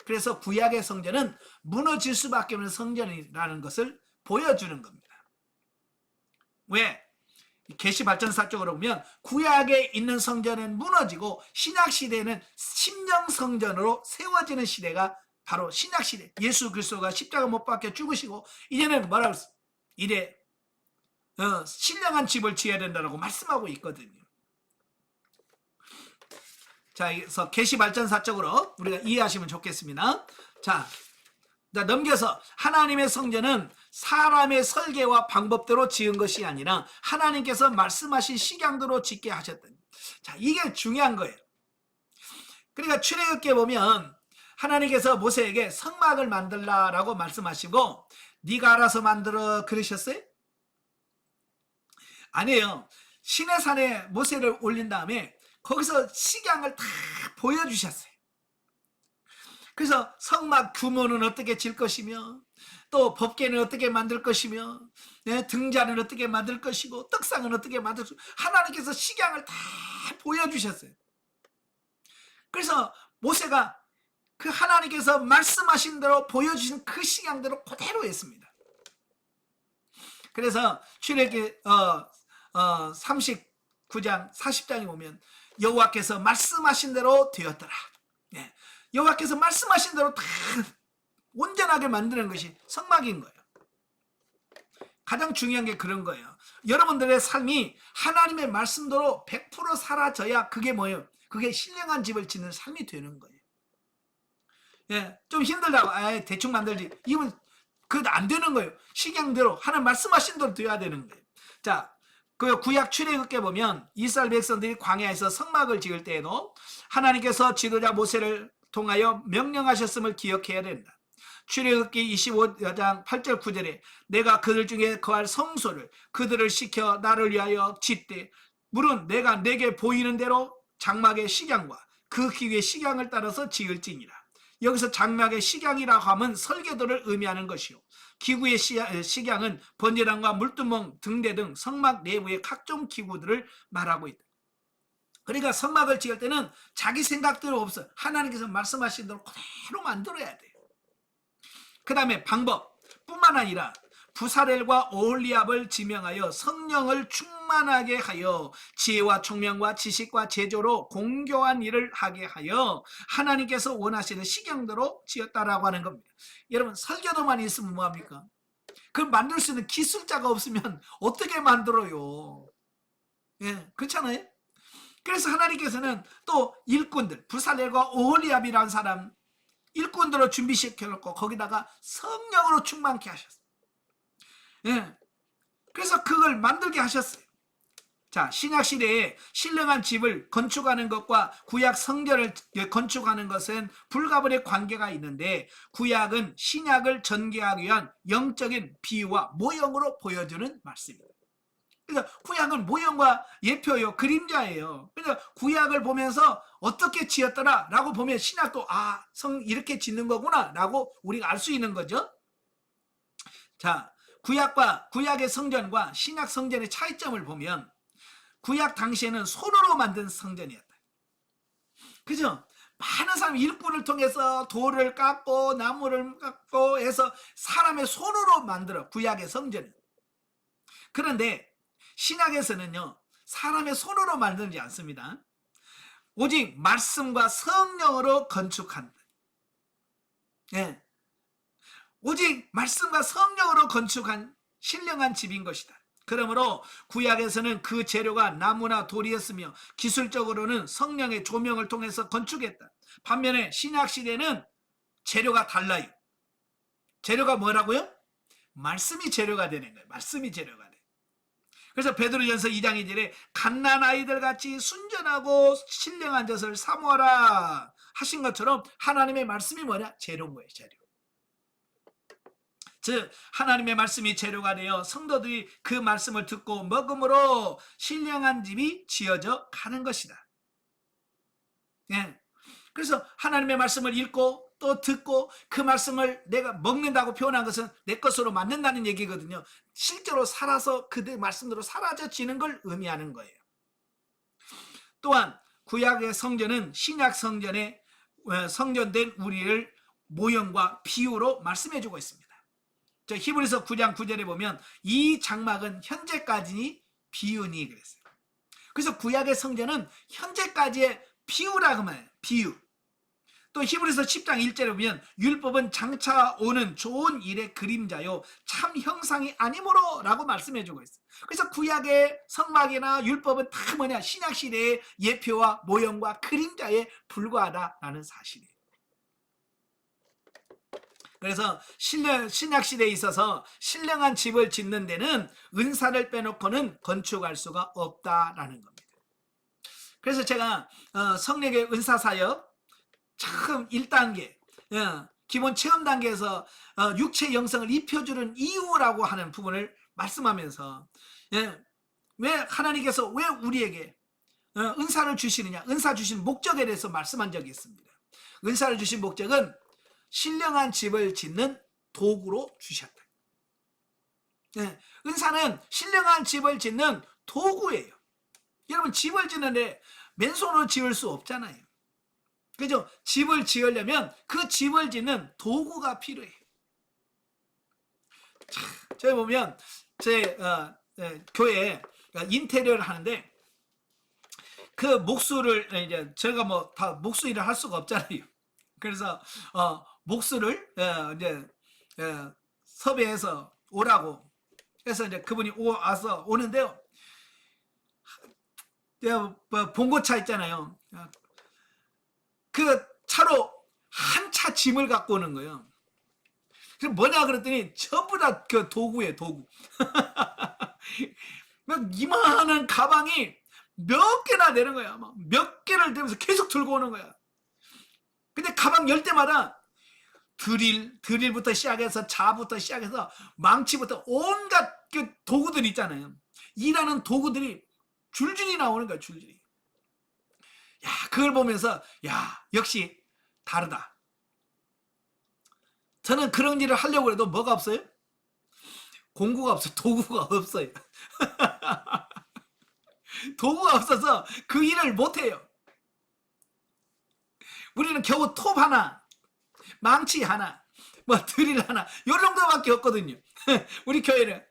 S1: 그래서 구약의 성전은 무너질 수밖에 없는 성전이라는 것을 보여주는 겁니다. 왜? 계시발전사 쪽으로 보면 구약에 있는 성전은 무너지고 신약시대에는 심령성전으로 세워지는 시대가 바로 신약시대, 예수 그리스도가 십자가 못 박혀 죽으시고 이제는 뭐라고 했어? 이래 신령한 집을 지어야 된다고 말씀하고 있거든요. 자, 그래서 계시발전사 쪽으로 우리가 이해하시면 좋겠습니다. 자, 넘겨서 하나님의 성전은 사람의 설계와 방법대로 지은 것이 아니라 하나님께서 말씀하신 식양대로 짓게 하셨다. 자, 이게 중요한 거예요. 그러니까 출애굽기에 보면 하나님께서 모세에게 성막을 만들라라고 말씀하시고 네가 알아서 만들어 그러셨어요? 아니에요. 시내산에 모세를 올린 다음에 거기서 식양을 다 보여주셨어요. 그래서 성막 규모는 어떻게 질 것이며 또 법궤는 어떻게 만들 것이며 등잔은 어떻게 만들 것이고 떡상은 어떻게 만들 것이고 하나님께서 식양을 다 보여주셨어요. 그래서 모세가 그 하나님께서 말씀하신 대로 보여주신 그 식양대로 그대로 했습니다. 그래서 출애굽기 39장 40장에 보면 여호와께서 말씀하신 대로 되었더라. 여호와께서 말씀하신 대로 다 온전하게 만드는 것이 성막인 거예요. 가장 중요한 게 그런 거예요. 여러분들의 삶이 하나님의 말씀대로 100% 사라져야 그게 뭐예요? 그게 신령한 집을 짓는 삶이 되는 거예요. 좀 힘들다고 대충 만들지 이건 그거 안 되는 거예요. 식양대로 하나님 말씀하신 대로 돼야 되는 거예요. 자, 그 구약 출애굽기에 보면 이스라엘 백성들이 광야에서 성막을 지을 때에도 하나님께서 지도자 모세를 통하여 명령하셨음을 기억해야 된다. 출애굽기 25장 8절 9절에 내가 그들 중에 거할 성소를 그들을 시켜 나를 위하여 짓되 물은 내가 내게 보이는 대로 장막의 식양과 그 기위의 식양을 따라서 지을지니라. 여기서 장막의 식양이라고 하면 설계도를 의미하는 것이요 기구의 식양은 번제단과 물두멍 등대 등 성막 내부의 각종 기구들을 말하고 있다. 그러니까 성막을 지을 때는 자기 생각대로 없어. 하나님께서 말씀하신 대로 그대로 만들어야 돼요. 그 다음에 방법뿐만 아니라 부사렐과 오홀리압을 지명하여 성령을 충만하게 하여 지혜와 총명과 지식과 제조로 공교한 일을 하게 하여 하나님께서 원하시는 식양대로 지었다라고 하는 겁니다. 여러분 설계도만 있으면 뭐합니까? 그걸 만들 수 있는 기술자가 없으면 어떻게 만들어요? 그렇잖아요? 그래서 하나님께서는 또 일꾼들 부사렐과 오홀리압이라는 사람 일꾼들로 준비시켜놓고 거기다가 성령으로 충만케 하셨어요. 예. 그래서 그걸 만들게 하셨어요. 자, 신약 시대에 신령한 집을 건축하는 것과 구약 성전을 건축하는 것은 불가분의 관계가 있는데, 구약은 신약을 전개하기 위한 영적인 비유와 모형으로 보여주는 말씀입니다. 그러니까 구약은 모형과 예표요, 그림자예요. 그러니까 구약을 보면서 어떻게 지었더라 라고 보면 신약도 이렇게 짓는 거구나 라고 우리가 알 수 있는 거죠. 자, 구약의 성전과 신약 성전의 차이점을 보면, 구약 당시에는 손으로 만든 성전이었다. 그죠? 많은 사람이 일꾼을 통해서 돌을 깎고 나무를 깎고 해서 사람의 손으로 만들어, 구약의 성전을. 그런데 신약에서는요, 사람의 손으로 만들지 않습니다. 오직 말씀과 성령으로 건축한다. 예. 오직 말씀과 성령으로 건축한 신령한 집인 것이다. 그러므로 구약에서는 그 재료가 나무나 돌이었으며 기술적으로는 성령의 조명을 통해서 건축했다. 반면에 신약 시대는 재료가 달라요. 재료가 뭐라고요? 말씀이 재료가 되는 거예요. 말씀이 재료가 돼. 그래서 베드로전서 2장 2절에 갓난 아이들 같이 순전하고 신령한 젖을 사모하라 하신 것처럼, 하나님의 말씀이 뭐냐? 재료인 거예요. 재료. 즉 하나님의 말씀이 재료가 되어 성도들이 그 말씀을 듣고 먹음으로 신령한 집이 지어져 가는 것이다. 예. 그래서 하나님의 말씀을 읽고 또 듣고 그 말씀을 내가 먹는다고 표현한 것은 내 것으로 만든다는 얘기거든요. 실제로 살아서 그들 말씀대로 사라져지는 걸 의미하는 거예요. 또한 구약의 성전은 신약 성전에 성전된 우리를 모형과 비유로 말씀해주고 있습니다. 히브리서 9장 9절에 보면 이 장막은 현재까지 비유니 그랬어요. 그래서 구약의 성전은 현재까지의 비유라고 말해요. 비유. 또 히브리서 10장 1절에 보면 율법은 장차 오는 좋은 일의 그림자요 참 형상이 아니므로 라고 말씀해주고 있어요. 그래서 구약의 성막이나 율법은 다 뭐냐? 신약 시대의 예표와 모형과 그림자에 불과하다라는 사실이에요. 그래서 신약 시대에 있어서 신령한 집을 짓는 데는 은사를 빼놓고는 건축할 수가 없다라는 겁니다. 그래서 제가 성령의 은사 사역 처음 1단계 기본 체험 단계에서 육체 영성을 입혀주는 이유라고 하는 부분을 말씀하면서, 왜 하나님께서 왜 우리에게 은사를 주시느냐, 은사 주신 목적에 대해서 말씀한 적이 있습니다. 은사를 주신 목적은 신령한 집을 짓는 도구로 주셨다. 은사는 신령한 집을 짓는 도구예요. 여러분, 집을 짓는데 맨손으로 지을 수 없잖아요. 그죠? 집을 지으려면 그 집을 짓는 도구가 필요해요. 저희 보면 제 교회에 인테리어를 하는데 그 목수를 이제 제가 뭐 다 목수 일을 할 수가 없잖아요. 그래서 목수를 이제 섭외해서 오라고 해서 이제 그분이 와서 오는데요. 봉고차 있잖아요. 그 차로 한 차 짐을 갖고 오는 거예요. 그래서 뭐냐 그랬더니 전부 다 그 도구예요, 도구. 막 이만한 가방이 몇 개나 되는 거야. 막 몇 개를 들면서 계속 들고 오는 거야. 근데 가방 열 때마다 드릴부터 시작해서 자부터 시작해서 망치부터 온갖 그 도구들 있잖아요. 일하는 도구들이 줄줄이 나오는 거야, 줄줄이. 야, 그걸 보면서 역시 다르다. 저는 그런 일을 하려고 해도 뭐가 없어요? 공구가 없어요. 도구가 없어요. 도구가 없어서 그 일을 못해요. 우리는 겨우 톱 하나, 망치 하나, 뭐 드릴 하나, 요 정도밖에 없거든요. 우리 교회는.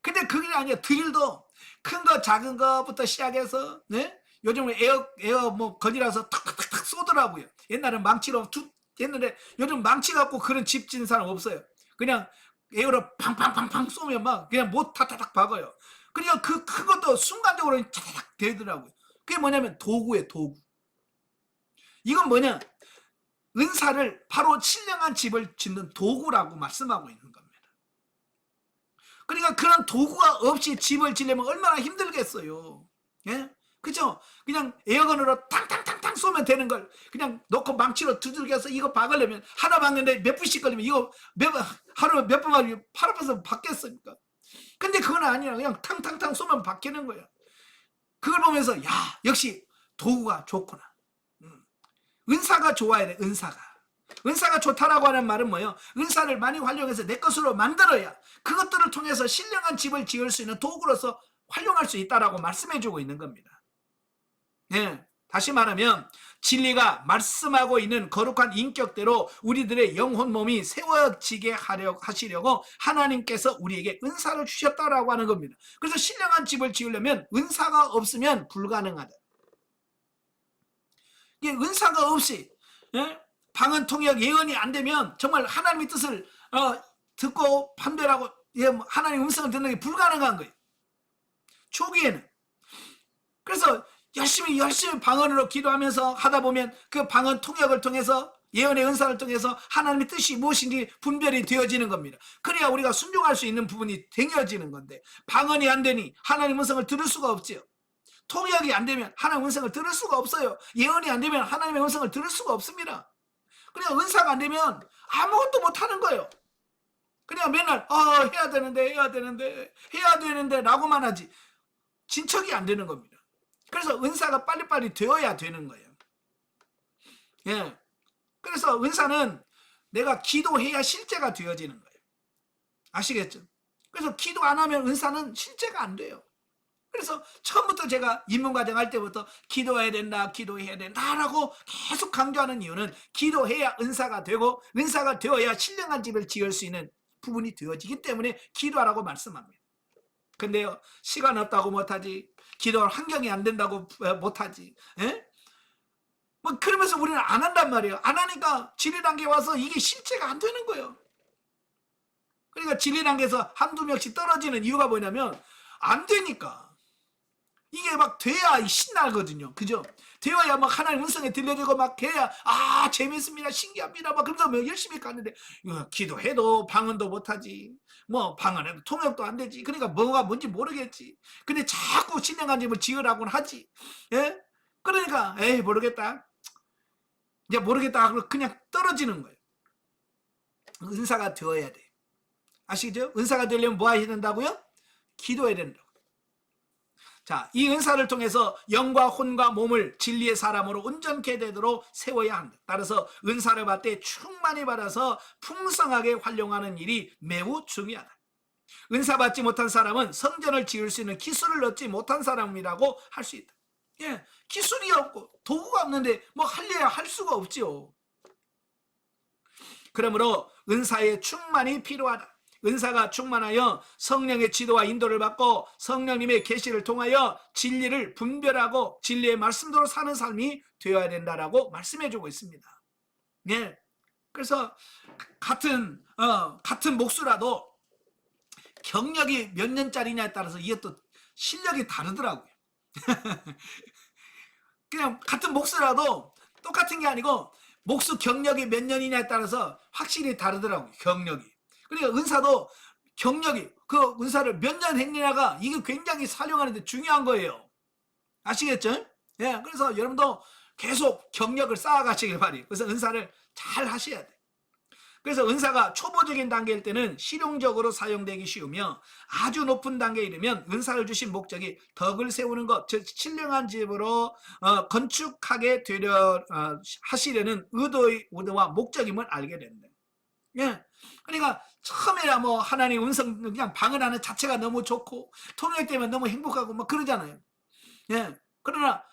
S1: 근데 그게 아니야. 드릴도 큰 거 작은 거부터 시작해서, 네? 요즘 에어 뭐 건이라서 탁탁탁 쏘더라고요. 옛날엔 망치로 툭 했는데 요즘 망치 갖고 그런 집 짓는 사람 없어요. 그냥 에어로 팡팡팡팡 쏘면 막 그냥 못 타타닥 박아요. 그러니까 그 큰 것도 순간적으로 타닥 되더라고요. 그게 뭐냐면 도구예요, 도구. 이건 뭐냐? 은사를 바로 신령한 집을 짓는 도구라고 말씀하고 있는 겁니다. 그러니까 그런 도구가 없이 집을 지려면 얼마나 힘들겠어요. 예? 그죠? 그냥 에어건으로 탕탕탕탕 쏘면 되는 걸 그냥 놓고 망치로 두들겨서 이거 박으려면 하나 박는데 몇 분씩 걸리면 이거 하루 몇 번 맞으면 팔 아파서 박겠습니까? 근데 그건 아니야. 그냥 탕탕탕 쏘면 박히는 거예요. 그걸 보면서 야, 역시 도구가 좋구나. 은사가 좋아야 돼. 은사가 좋다라고 하는 말은 뭐예요? 은사를 많이 활용해서 내 것으로 만들어야 그것들을 통해서 신령한 집을 지을 수 있는 도구로서 활용할 수 있다라고 말씀해주고 있는 겁니다. 예, 다시 말하면 진리가 말씀하고 있는 거룩한 인격대로 우리들의 영혼 몸이 세워지게 하시려고 하나님께서 우리에게 은사를 주셨다라고 하는 겁니다. 그래서 신령한 집을 지으려면 은사가 없으면 불가능하다. 이게 은사가 없이 방언 통역 예언이 안 되면 정말 하나님의 뜻을 듣고 판별하고 하나님의 음성을 듣는 게 불가능한 거예요. 초기에는. 그래서 열심히 방언으로 기도하면서 하다 보면 그 방언 통역을 통해서 예언의 은사를 통해서 하나님의 뜻이 무엇인지 분별이 되어지는 겁니다. 그래야 우리가 순종할 수 있는 부분이 되어지는 건데 방언이 안 되니 하나님의 음성을 들을 수가 없지요. 통역이 안 되면 하나님의 음성을 들을 수가 없어요. 예언이 안 되면 하나님의 음성을 들을 수가 없습니다. 그냥 은사가 안 되면 아무것도 못 하는 거예요. 그냥 맨날 해야 되는데 라고만 하지 진척이 안 되는 겁니다. 그래서 은사가 빨리빨리 되어야 되는 거예요. 예. 그래서 은사는 내가 기도해야 실제가 되어지는 거예요. 아시겠죠? 그래서 기도 안 하면 은사는 실제가 안 돼요. 그래서 처음부터 제가 입문과정 할 때부터 기도해야 된다라고 계속 강조하는 이유는 기도해야 은사가 되고 은사가 되어야 신령한 집을 지을 수 있는 부분이 되어지기 때문에 기도하라고 말씀합니다. 근데요, 시간 없다고 못하지, 기도할 환경이 안 된다고 못하지, 뭐 그러면서 우리는 안 한단 말이에요. 안 하니까 진리 단계에 와서 이게 실체가 안 되는 거예요. 그러니까 진리 단계에서 한두 명씩 떨어지는 이유가 뭐냐면 안 되니까. 이게 막 돼야 신나거든요. 그죠? 되어야 막 하나님 음성에 들려주고 막 해야 재밌습니다. 신기합니다. 막 그러면서 뭐 열심히 가는데 기도해도 방언도 못하지. 뭐 방언해도 통역도 안 되지. 그러니까 뭐가 뭔지 모르겠지. 근데 자꾸 신령한 집을 지으라고는 하지. 예? 그러니까 에이 모르겠다. 이제 모르겠다. 그냥 떨어지는 거예요. 은사가 되어야 돼. 아시죠? 은사가 되려면 뭐 해야 된다고요? 기도해야 된다고. 자, 이 은사를 통해서 영과 혼과 몸을 진리의 사람으로 온전케 되도록 세워야 한다. 따라서 은사를 받을 때 충만히 받아서 풍성하게 활용하는 일이 매우 중요하다. 은사 받지 못한 사람은 성전을 지을 수 있는 기술을 얻지 못한 사람이라고 할 수 있다. 예, 기술이 없고 도구가 없는데 뭐 할래야 할 수가 없지요. 그러므로 은사의 충만이 필요하다. 은사가 충만하여 성령의 지도와 인도를 받고 성령님의 계시를 통하여 진리를 분별하고 진리의 말씀대로 사는 삶이 되어야 된다라고 말씀해주고 있습니다. 네, 그래서 같은 목수라도 경력이 몇 년짜리냐에 따라서 이것도 실력이 다르더라고요. 그냥 같은 목수라도 똑같은 게 아니고 목수 경력이 몇 년이냐에 따라서 확실히 다르더라고요. 경력이. 그러니까 은사도 경력이 그 은사를 몇 년 했느냐가 이게 굉장히 활용하는데 중요한 거예요. 아시겠죠? 예, 그래서 여러분도 계속 경력을 쌓아가시길 바래요. 그래서 은사를 잘 하셔야 돼. 그래서 은사가 초보적인 단계일 때는 실용적으로 사용되기 쉬우며 아주 높은 단계에 이르면 은사를 주신 목적이 덕을 세우는 것, 즉 신령한 집으로 건축하게 되려 하시려는 의도와 목적임을 알게 된다. 예, 그러니까 처음에야 뭐 하나님 음성 그냥 방언하는 자체가 너무 좋고 통역되면 너무 행복하고 막 그러잖아요. 예, 그러나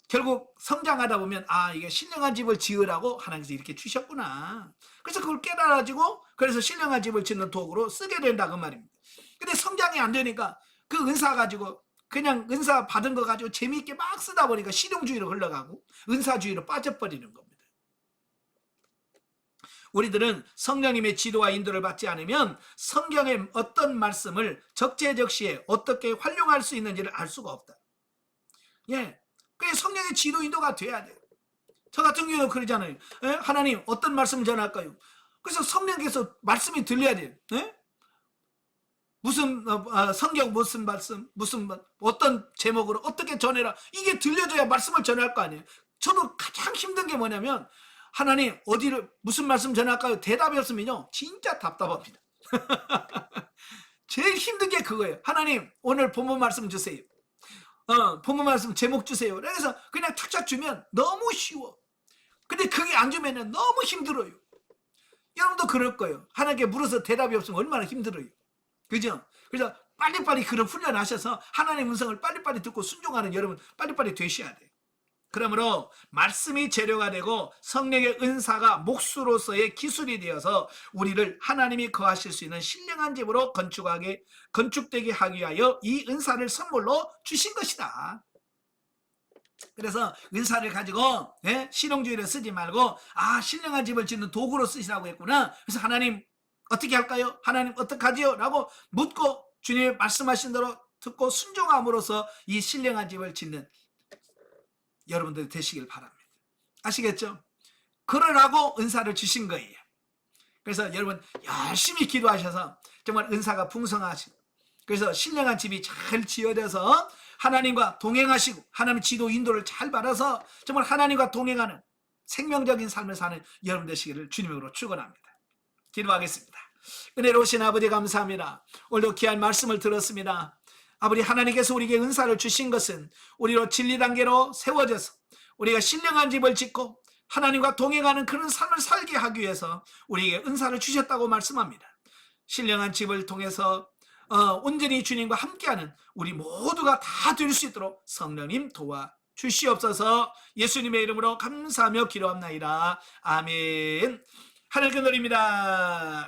S1: 결국 성장하다 보면 이게 신령한 집을 지으라고 하나님께서 이렇게 주셨구나. 그래서 그걸 깨달아지고 그래서 신령한 집을 짓는 도구로 쓰게 된다 그 말입니다. 근데 성장이 안 되니까 그 은사 가지고 그냥 은사 받은 거 가지고 재미있게 막 쓰다 보니까 실용주의로 흘러가고 은사주의로 빠져버리는 겁니다. 우리들은 성령님의 지도와 인도를 받지 않으면 성경의 어떤 말씀을 적재적시에 어떻게 활용할 수 있는지를 알 수가 없다. 예, 그래서 성령의 지도 인도가 돼야 돼요. 저 같은 경우는 그러잖아요. 예? 하나님 어떤 말씀을 전할까요? 그래서 성령께서 말씀이 들려야 돼요. 예? 무슨 성경 무슨 말씀 어떤 제목으로 어떻게 전해라 이게 들려줘야 말씀을 전할 거 아니에요. 저도 가장 힘든 게 뭐냐면 하나님 어디를 무슨 말씀 전할까요? 대답이 없으면요 진짜 답답합니다. 제일 힘든 게 그거예요. 하나님 오늘 본문 말씀 주세요. 본문 말씀 제목 주세요. 그래서 그냥 탁탁 주면 너무 쉬워. 근데 그게 안 주면 너무 힘들어요. 여러분도 그럴 거예요. 하나님께 물어서 대답이 없으면 얼마나 힘들어요. 그죠? 그래서 빨리빨리 그런 훈련하셔서 하나님의 음성을 빨리빨리 듣고 순종하는 여러분 빨리빨리 되셔야 돼요. 그러므로 말씀이 재료가 되고 성령의 은사가 몫으로서의 기술이 되어서 우리를 하나님이 거하실 수 있는 신령한 집으로 건축되게 하기 위하여 이 은사를 선물로 주신 것이다. 그래서 은사를 가지고 실용주의를 쓰지 말고 신령한 집을 짓는 도구로 쓰시라고 했구나. 그래서 하나님 어떻게 할까요? 하나님 어떡하지요? 라고 묻고 주님이 말씀하신 대로 듣고 순종함으로써 이 신령한 집을 짓는 여러분들이 되시길 바랍니다. 아시겠죠? 그러라고 은사를 주신 거예요. 그래서 여러분 열심히 기도하셔서 정말 은사가 풍성하시고 그래서 신령한 집이 잘 지어져서 하나님과 동행하시고 하나님 지도 인도를 잘 받아서 정말 하나님과 동행하는 생명적인 삶을 사는 여러분 되시기를 주님으로 축원합니다. 기도하겠습니다. 은혜로우신 아버지 감사합니다. 오늘도 귀한 말씀을 들었습니다. 아버지 하나님께서 우리에게 은사를 주신 것은 우리로 진리 단계로 세워져서 우리가 신령한 집을 짓고 하나님과 동행하는 그런 삶을 살게 하기 위해서 우리에게 은사를 주셨다고 말씀합니다. 신령한 집을 통해서 온전히 주님과 함께하는 우리 모두가 다 될 수 있도록 성령님 도와주시옵소서. 예수님의 이름으로 감사하며 기도합나이다. 아멘. 하늘께 드립니다.